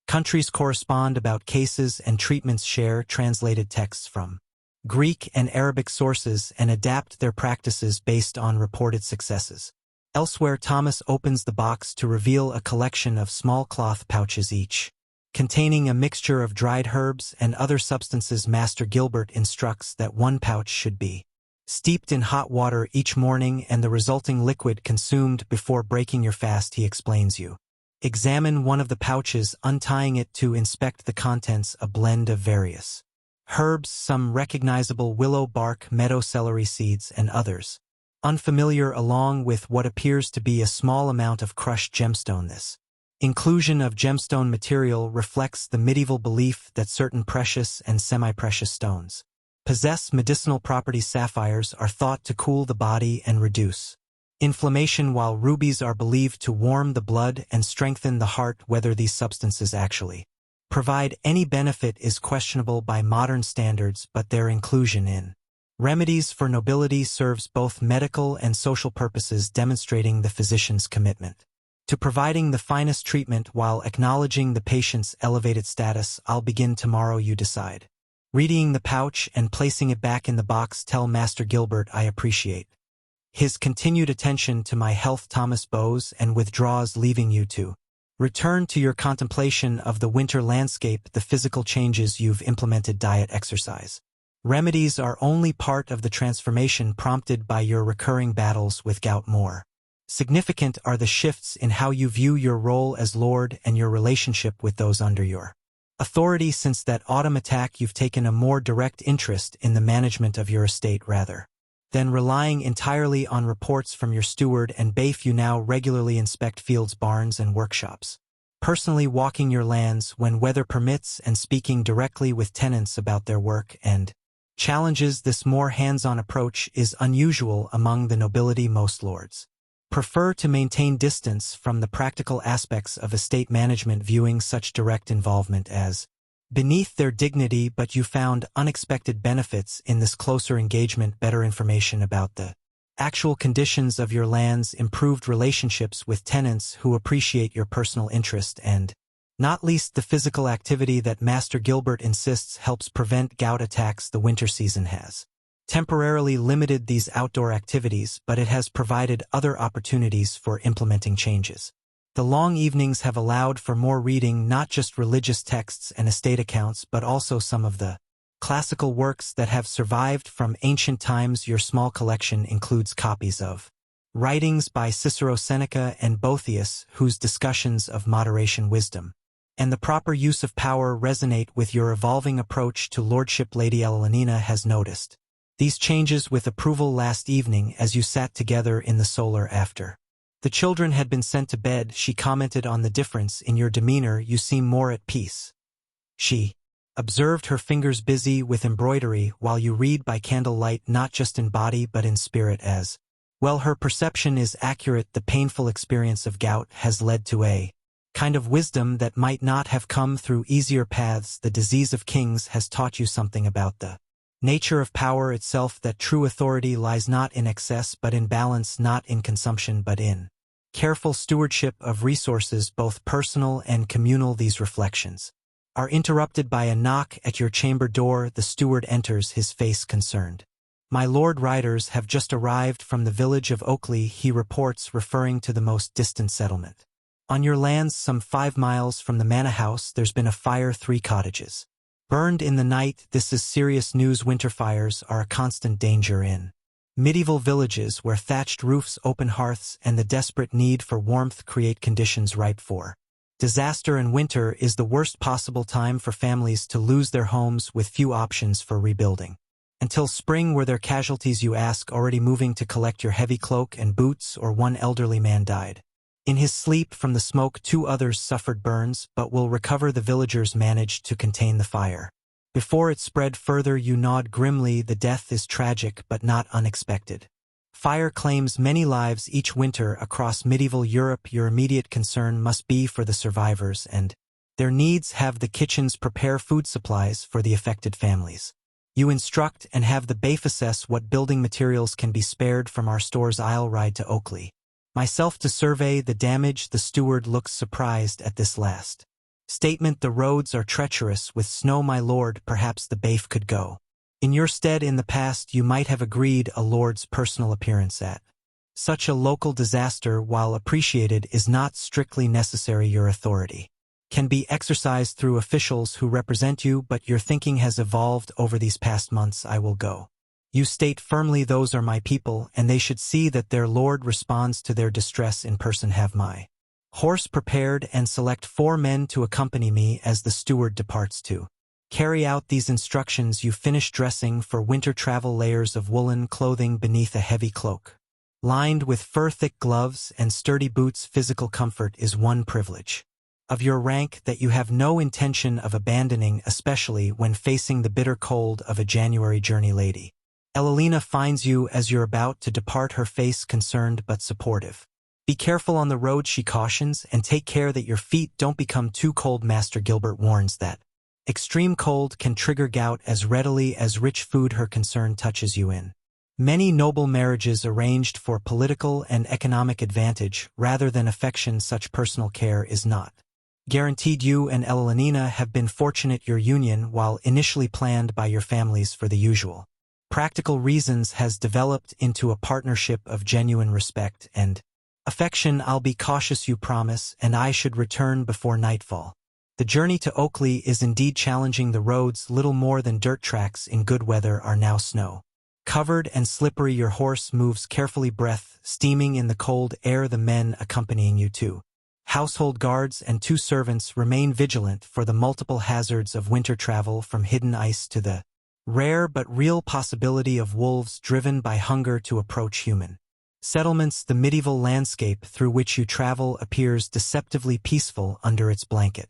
countries correspond about cases and treatments, share translated texts from Greek and Arabic sources, and adapt their practices based on reported successes. Elsewhere, Thomas opens the box to reveal a collection of small cloth pouches, each containing a mixture of dried herbs and other substances. Master Gilbert instructs that one pouch should be steeped in hot water each morning and the resulting liquid consumed before breaking your fast. He explains you examine one of the pouches, untying it to inspect the contents: a blend of various herbs, some recognizable willow bark, meadow celery seeds, and others unfamiliar, along with what appears to be a small amount of crushed gemstone. This inclusion of gemstone material reflects the medieval belief that certain precious and semi-precious stones possess medicinal properties. Sapphires are thought to cool the body and reduce inflammation, while rubies are believed to warm the blood and strengthen the heart. Whether these substances actually provide any benefit is questionable by modern standards, but their inclusion in remedies for nobility serves both medical and social purposes, demonstrating the physician's commitment to providing the finest treatment while acknowledging the patient's elevated status. I'll begin tomorrow, you decide. Readying the pouch and placing it back in the box. Tell Master Gilbert I appreciate his continued attention to my health. Thomas bows and withdraws, leaving you to return to your contemplation of the winter landscape. The physical changes you've implemented, diet, exercise, remedies, are only part of the transformation prompted by your recurring battles with gout. More significant are the shifts in how you view your role as Lord and your relationship with those under your authority. Since that autumn attack, you've taken a more direct interest in the management of your estate rather than relying entirely on reports from your steward and bailiff. You now regularly inspect fields, barns, and workshops, personally walking your lands when weather permits and speaking directly with tenants about their work and challenges. This more hands-on approach is unusual among the nobility. Most lords prefer to maintain distance from the practical aspects of estate management, viewing such direct involvement as beneath their dignity, but you found unexpected benefits in this closer engagement: better information about the actual conditions of your lands, improved relationships with tenants who appreciate your personal interest, and not least the physical activity that Master Gilbert insists helps prevent gout attacks. The winter season has temporarily limited these outdoor activities, but it has provided other opportunities for implementing changes. The long evenings have allowed for more reading, not just religious texts and estate accounts, but also some of the Classical works that have survived from ancient times. Your small collection includes copies of writings by Cicero, Seneca, and Boethius, whose discussions of moderation, wisdom, and the proper use of power resonate with your evolving approach to lordship. Lady Elenina has noticed these changes with approval last evening as you sat together in the solar after the children had been sent to bed. She commented on the difference in your demeanor. You seem more at peace. She observed her fingers busy with embroidery while you read by candlelight, not just in body but in spirit as well. Her perception is accurate. The painful experience of gout has led to a kind of wisdom that might not have come through easier paths. The disease of kings has taught you something about the nature of power itself, that true authority lies not in excess but in balance, not in consumption but in careful stewardship of resources, both personal and communal. These reflections are interrupted by a knock at your chamber door. The steward enters, his face concerned. My lord, riders have just arrived from the village of Oakley, he reports, referring to the most distant settlement. On your lands, some 5 miles from the manor house, there's been a fire. 3 cottages burned in the night. This is serious news. Winter fires are a constant danger in medieval villages where thatched roofs, open hearths, and the desperate need for warmth create conditions ripe for disaster. And winter is the worst possible time for families to lose their homes with few options for rebuilding. Until spring, were there casualties, you ask, already moving to collect your heavy cloak and boots? Or one elderly man died in his sleep from the smoke. 2 others suffered burns, but will recover. The villagers managed to contain the fire before it spread further. You nod grimly. The death is tragic but not unexpected. Fire claims many lives each winter across medieval Europe. Your immediate concern must be for the survivors and their needs. Have the kitchens prepare food supplies for the affected families. You instruct and have the BAF assess what building materials can be spared from our stores. I'll ride to Oakley myself to survey the damage. The steward looks surprised at this last statement. The roads are treacherous with snow, my lord. Perhaps the BAF could go in your stead. In the past, you might have agreed a lord's personal appearance at such a local disaster, while appreciated, is not strictly necessary. Your authority can be exercised through officials who represent you, but your thinking has evolved over these past months. I will go. You state firmly, those are my people, and they should see that their lord responds to their distress in person. Have my horse prepared and select 4 men to accompany me as the steward departs to carry out these instructions. You finish dressing for winter travel. Layers of woolen clothing beneath a heavy cloak, lined with fur-thick gloves and sturdy boots. Physical comfort is one privilege of your rank that you have no intention of abandoning, especially when facing the bitter cold of a January journey. Lady Elenina finds you as you're about to depart, her face concerned but supportive. Be careful on the road, she cautions, and take care that your feet don't become too cold. Master Gilbert warns that extreme cold can trigger gout as readily as rich food. Her concern touches you in many noble marriages arranged for political and economic advantage rather than affection. Such personal care is not guaranteed. You and Elenina have been fortunate. Your union, while initially planned by your families for the usual practical reasons, has developed into a partnership of genuine respect and affection. I'll be cautious, you promise, and I should return before nightfall. The journey to Oakley is indeed challenging. The roads, little more than dirt tracks in good weather, are now snow-covered and slippery. Your horse moves carefully, breath steaming in the cold air. The men accompanying you, 2 household guards and 2 servants, remain vigilant for the multiple hazards of winter travel, from hidden ice to the rare but real possibility of wolves driven by hunger to approach human settlements. The medieval landscape through which you travel appears deceptively peaceful under its blanket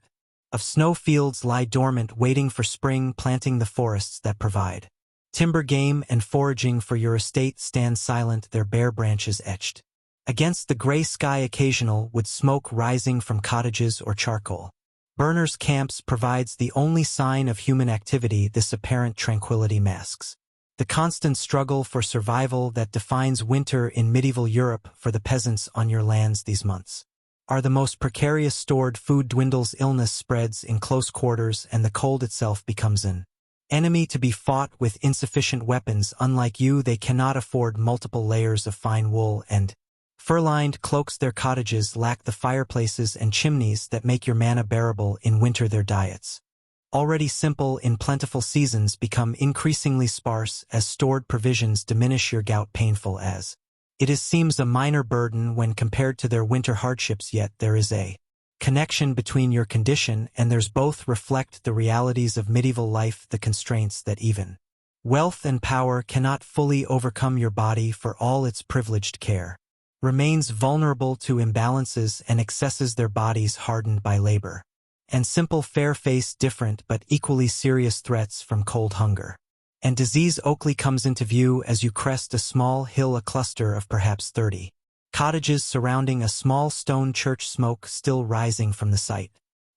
of snow. Fields lie dormant, waiting for spring. Planting the forests that provide timber, game, and foraging for your estate stand silent, their bare branches etched against the gray sky. Occasional wood smoke rising from cottages or charcoal burners' camps provides the only sign of human activity. This apparent tranquility masks the constant struggle for survival that defines winter in medieval Europe. For the peasants on your lands, these months are the most precarious. Stored food dwindles, illness spreads in close quarters, and the cold itself becomes an enemy to be fought with insufficient weapons. Unlike you, they cannot afford multiple layers of fine wool and fur-lined cloaks. Their cottages lack the fireplaces and chimneys that make your manna bearable in winter. Their diets Already simple in plentiful seasons become increasingly sparse as stored provisions diminish your gout painful as. It seems a minor burden when compared to their winter hardships, yet there is a connection between your condition and theirs. Both reflect the realities of medieval life, the constraints that even wealth and power cannot fully overcome. Your body, for all its privileged care, remains vulnerable to imbalances and excesses, their bodies hardened by labor and simple fare face different but equally serious threats from cold, hunger, and disease. Oakley comes into view as you crest a small hill, a cluster of perhaps 30 cottages surrounding a small stone church, smoke still rising from the site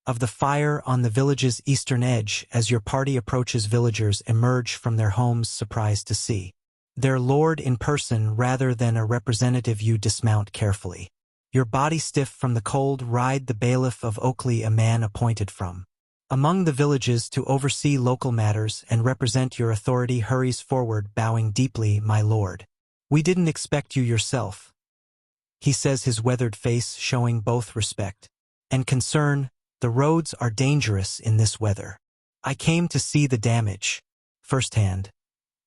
of the fire on the village's eastern edge. As your party approaches, villagers emerge from their homes, surprised to see their lord in person rather than a representative. You dismount carefully, your body stiff from the cold. Ride the bailiff of Oakley, a man appointed from among the villages to oversee local matters and represent your authority, hurries forward, bowing deeply. My lord, we didn't expect you yourself, he says, his weathered face showing both respect and concern. The roads are dangerous in this weather. I came to see the damage firsthand,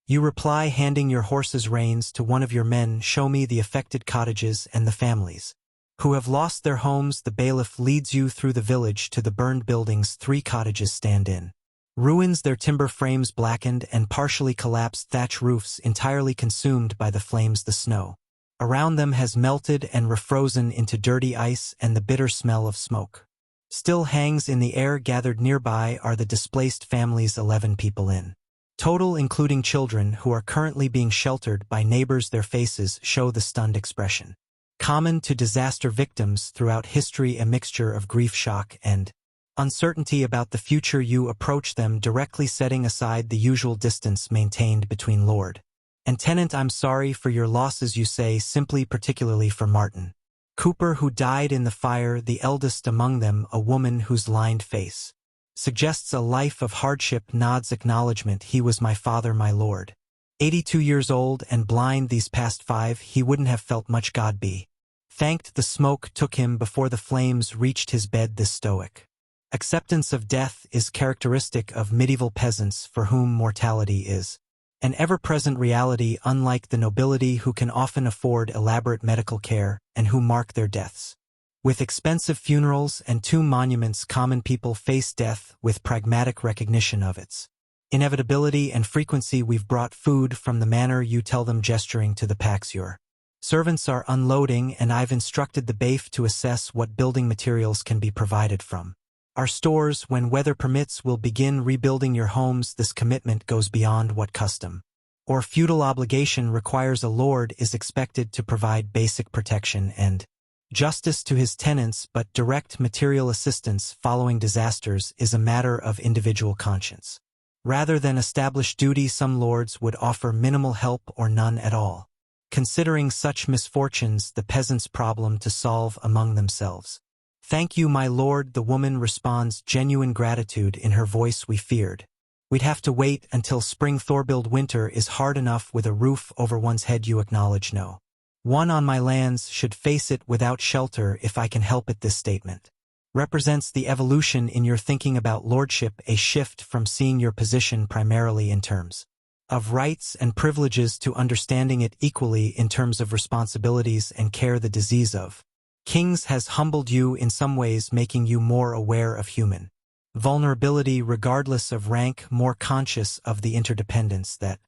you reply, handing your horse's reins to one of your men. Show me the affected cottages and the families who have lost their homes. The bailiff leads you through the village to the burned buildings. 3 cottages stand in ruins, their timber frames blackened and partially collapsed, thatch roofs entirely consumed by the flames. The snow around them has melted and refrozen into dirty ice, and the bitter smell of smoke still hangs in the air. Gathered nearby are the displaced families, 11 people in total, including children who are currently being sheltered by neighbors. Their faces show the stunned expression common to disaster victims throughout history, a mixture of grief, shock, and uncertainty about the future. You approach them directly, setting aside the usual distance maintained between lord and tenant. I'm sorry for your losses, you say simply, particularly for Martin Cooper, who died in the fire, the eldest among them, a woman whose lined face suggests a life of hardship, nods acknowledgement. He was my father, my lord. 82 years old and blind these past 5, he wouldn't have felt much, God be thanked. The smoke took him before the flames reached his bed. This stoic acceptance of death is characteristic of medieval peasants, for whom mortality is an ever-present reality, unlike the nobility, who can often afford elaborate medical care and who mark their deaths with expensive funerals and tomb monuments. Common people face death with pragmatic recognition of its inevitability and frequency. We've brought food from the manor, you tell them, gesturing to the packs your servants are unloading, and I've instructed the bailiff to assess what building materials can be provided from our stores. When weather permits, we'll begin rebuilding your homes. This commitment goes beyond what custom or feudal obligation requires. A lord is expected to provide basic protection and justice to his tenants, but direct material assistance following disasters is a matter of individual conscience rather than established duty. Some lords would offer minimal help or none at all, considering such misfortunes the peasants' problem to solve among themselves. Thank you, my lord, the woman responds, genuine gratitude in her voice. We feared we'd have to wait until spring. Thorbild, winter is hard enough with a roof over one's head. You acknowledge no one on my lands should face it without shelter if I can help it. This statement represents the evolution in your thinking about lordship, a shift from seeing your position primarily in terms of rights and privileges to understanding it equally in terms of responsibilities and care. The disease of kings has humbled you in some ways, making you more aware of human vulnerability regardless of rank, more conscious of the interdependence that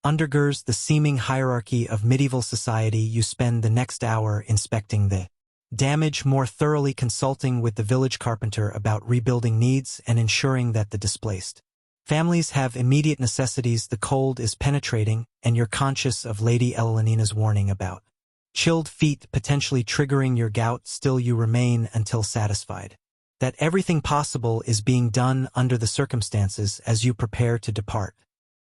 undergirds the seeming hierarchy of medieval society. You spend the next hour inspecting the damage, more thoroughly consulting with the village carpenter about rebuilding needs and ensuring that the displaced families have immediate necessities. The cold is penetrating, and you're conscious of Lady Elenina's warning about chilled feet potentially triggering your gout. Still, you remain until satisfied that everything possible is being done under the circumstances. As you prepare to depart,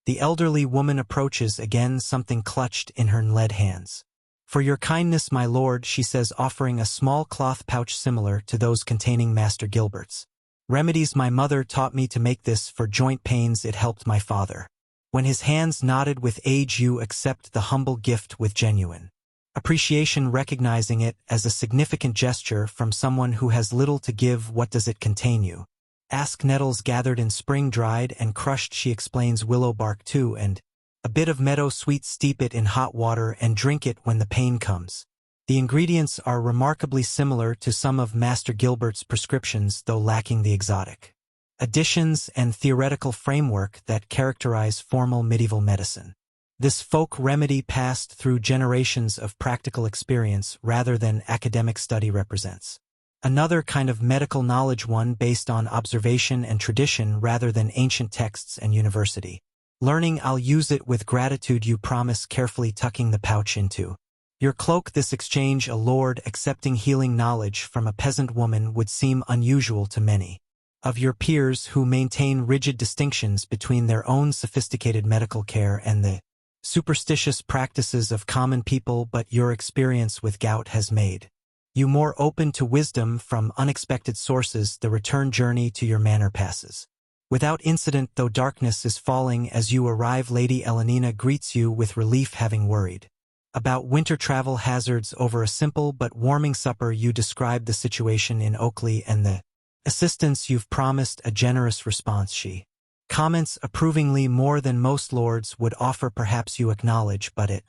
the elderly woman approaches again, something clutched in her lead hands. For your kindness, my lord, she says, offering a small cloth pouch similar to those containing Master Gilbert's remedies. My mother taught me to make this for joint pains. It helped my father. When his hands nodded with age, you accept the humble gift with genuine appreciation, recognizing it as a significant gesture from someone who has little to give. What does it contain? You Ask nettles gathered in spring dried and crushed, she explains, willow bark too, and a bit of meadow sweet, steep it in hot water and drink it when the pain comes. The ingredients are remarkably similar to some of Master Gilbert's prescriptions, though lacking the exotic additions and theoretical framework that characterize formal medieval medicine. This folk remedy passed through generations of practical experience rather than academic study represents another kind of medical knowledge, one based on observation and tradition rather than ancient texts and university learning. I'll use it with gratitude, you promise, carefully tucking the pouch into your cloak. This exchange, a lord accepting healing knowledge from a peasant woman, would seem unusual to many of your peers who maintain rigid distinctions between their own sophisticated medical care and the superstitious practices of common people, but your experience with gout has made you more open to wisdom from unexpected sources. The return journey to your manor passes without incident, though darkness is falling as you arrive. Lady Elenina greets you with relief, having worried about winter travel hazards over a simple but warming supper. You describe the situation in Oakley and the assistance you've promised. A generous response, she comments approvingly, more than most lords would offer, perhaps you acknowledge, but it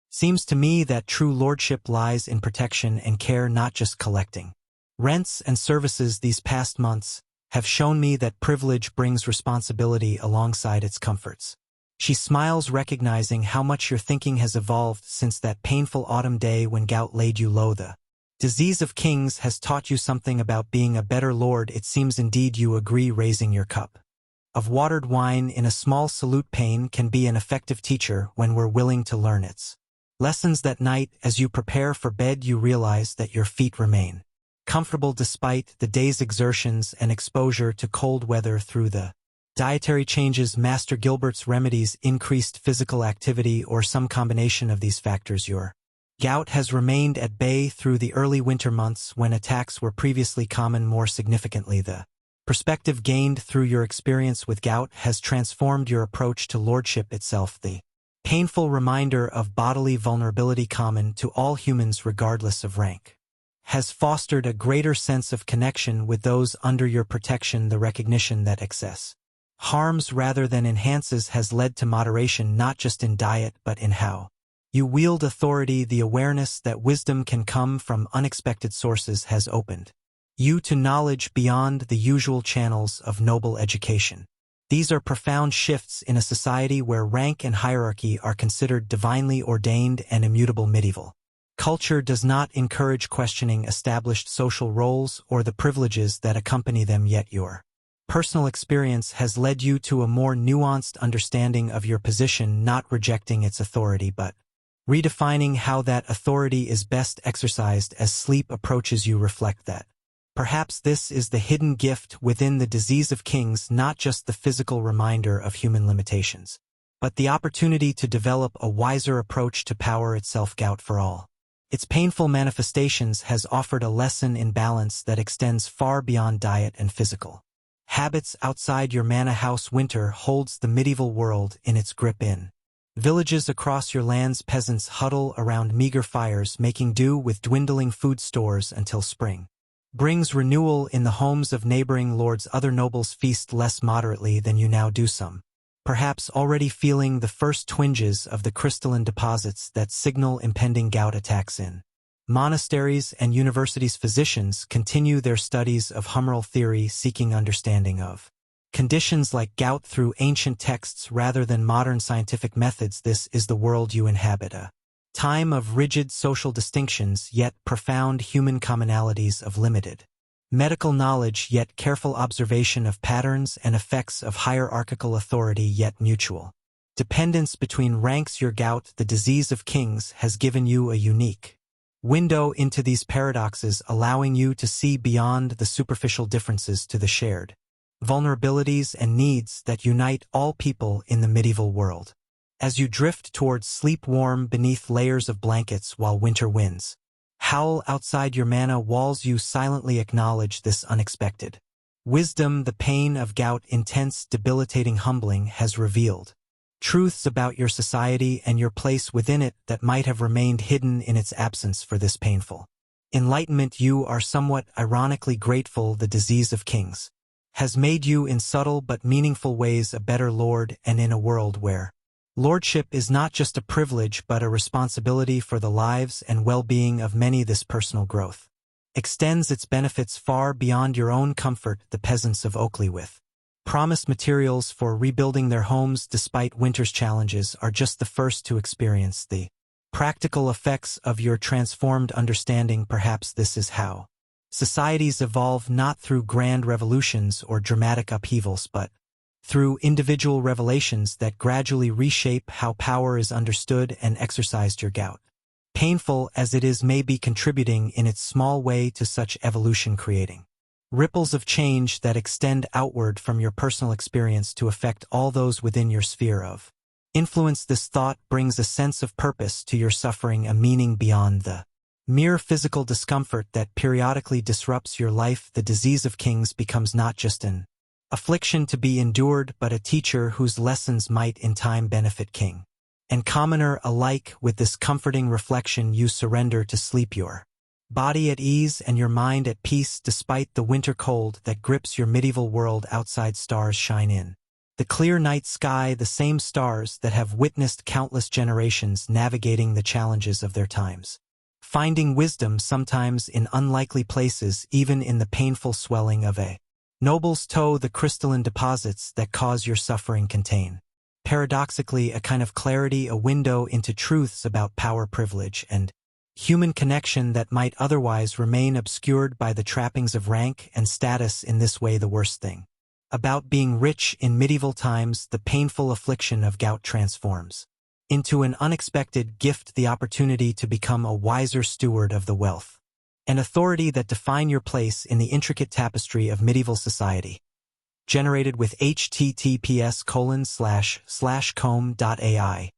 seems to me that true lordship lies in protection and care, not just collecting rents and services. These past months have shown me that privilege brings responsibility alongside its comforts. She smiles, recognizing how much your thinking has evolved since that painful autumn day when gout laid you low. The disease of kings has taught you something about being a better lord. It seems indeed you agree. Raising your cup of watered wine in a small salute. Pain can be an effective teacher when we're willing to learn its lessons. That night, as you prepare for bed, you realize that your feet remain comfortable despite the day's exertions and exposure to cold weather. Through the dietary changes, Master Gilbert's remedies, increased physical activity, or some combination of these factors, your gout has remained at bay through the early winter months when attacks were previously common. More significantly, the perspective gained through your experience with gout has transformed your approach to lordship itself. The painful reminder of bodily vulnerability, common to all humans regardless of rank, has fostered a greater sense of connection with those under your protection. The recognition that excess harms rather than enhances has led to moderation, not just in diet but in how you wield authority. The awareness that wisdom can come from unexpected sources has opened you to knowledge beyond the usual channels of noble education. These are profound shifts in a society where rank and hierarchy are considered divinely ordained and immutable. Medieval culture does not encourage questioning established social roles or the privileges that accompany them, yet your personal experience has led you to a more nuanced understanding of your position, not rejecting its authority but redefining how that authority is best exercised. As sleep approaches, you reflect that perhaps this is the hidden gift within the disease of kings, not just the physical reminder of human limitations, but the opportunity to develop a wiser approach to power itself. Gout, for all its painful manifestations, has offered a lesson in balance that extends far beyond diet and physical habits. Outside your manor house, winter holds the medieval world in its grip. In villages across your lands, peasants huddle around meager fires, making do with dwindling food stores until spring brings renewal. In the homes of neighboring lords, other nobles feast less moderately than you now do, some perhaps already feeling the first twinges of the crystalline deposits that signal impending gout attacks. In monasteries and universities, physicians continue their studies of humoral theory, seeking understanding of conditions like gout through ancient texts rather than modern scientific methods. This is the world you inhabit, a time of rigid social distinctions, yet profound human commonalities, of limited medical knowledge, yet careful observation of patterns and effects of hierarchical authority, yet mutual dependence between ranks. Your gout, the disease of kings, has given you a unique window into these paradoxes, allowing you to see beyond the superficial differences to the shared vulnerabilities and needs that unite all people in the medieval world. As you drift towards sleep, warm beneath layers of blankets while winter winds howl outside your manor walls, you silently acknowledge this unexpected wisdom. The pain of gout, intense, debilitating, humbling, has revealed truths about your society and your place within it that might have remained hidden in its absence. For this painful enlightenment, you are somewhat ironically grateful. The disease of kings has made you in subtle but meaningful ways a better lord, and in a world where lordship is not just a privilege but a responsibility for the lives and well-being of many, this personal growth extends its benefits far beyond your own comfort. The peasants of Oakley, with promised materials for rebuilding their homes despite winter's challenges, are just the first to experience the practical effects of your transformed understanding. Perhaps this is how societies evolve, not through grand revolutions or dramatic upheavals, but through individual revelations that gradually reshape how power is understood and exercised. Your gout, painful as it is, may be contributing in its small way to such evolution, creating ripples of change that extend outward from your personal experience to affect all those within your sphere of influence. This thought brings a sense of purpose to your suffering, a meaning beyond the mere physical discomfort that periodically disrupts your life. The disease of kings becomes not just an affliction to be endured, but a teacher whose lessons might in time benefit king and commoner alike. With this comforting reflection, you surrender to sleep, your body at ease and your mind at peace despite the winter cold that grips your medieval world. Outside, stars shine in the clear night sky, the same stars that have witnessed countless generations navigating the challenges of their times, finding wisdom sometimes in unlikely places, even in the painful swelling of a noble's toe. The crystalline deposits that cause your suffering contain, paradoxically, a kind of clarity, a window into truths about power, privilege, and human connection that might otherwise remain obscured by the trappings of rank and status. In this way, the worst thing about being rich in medieval times, the painful affliction of gout, transforms into an unexpected gift, the opportunity to become a wiser steward of the wealth and authority that define your place in the intricate tapestry of medieval society. Generated with https://comb.ai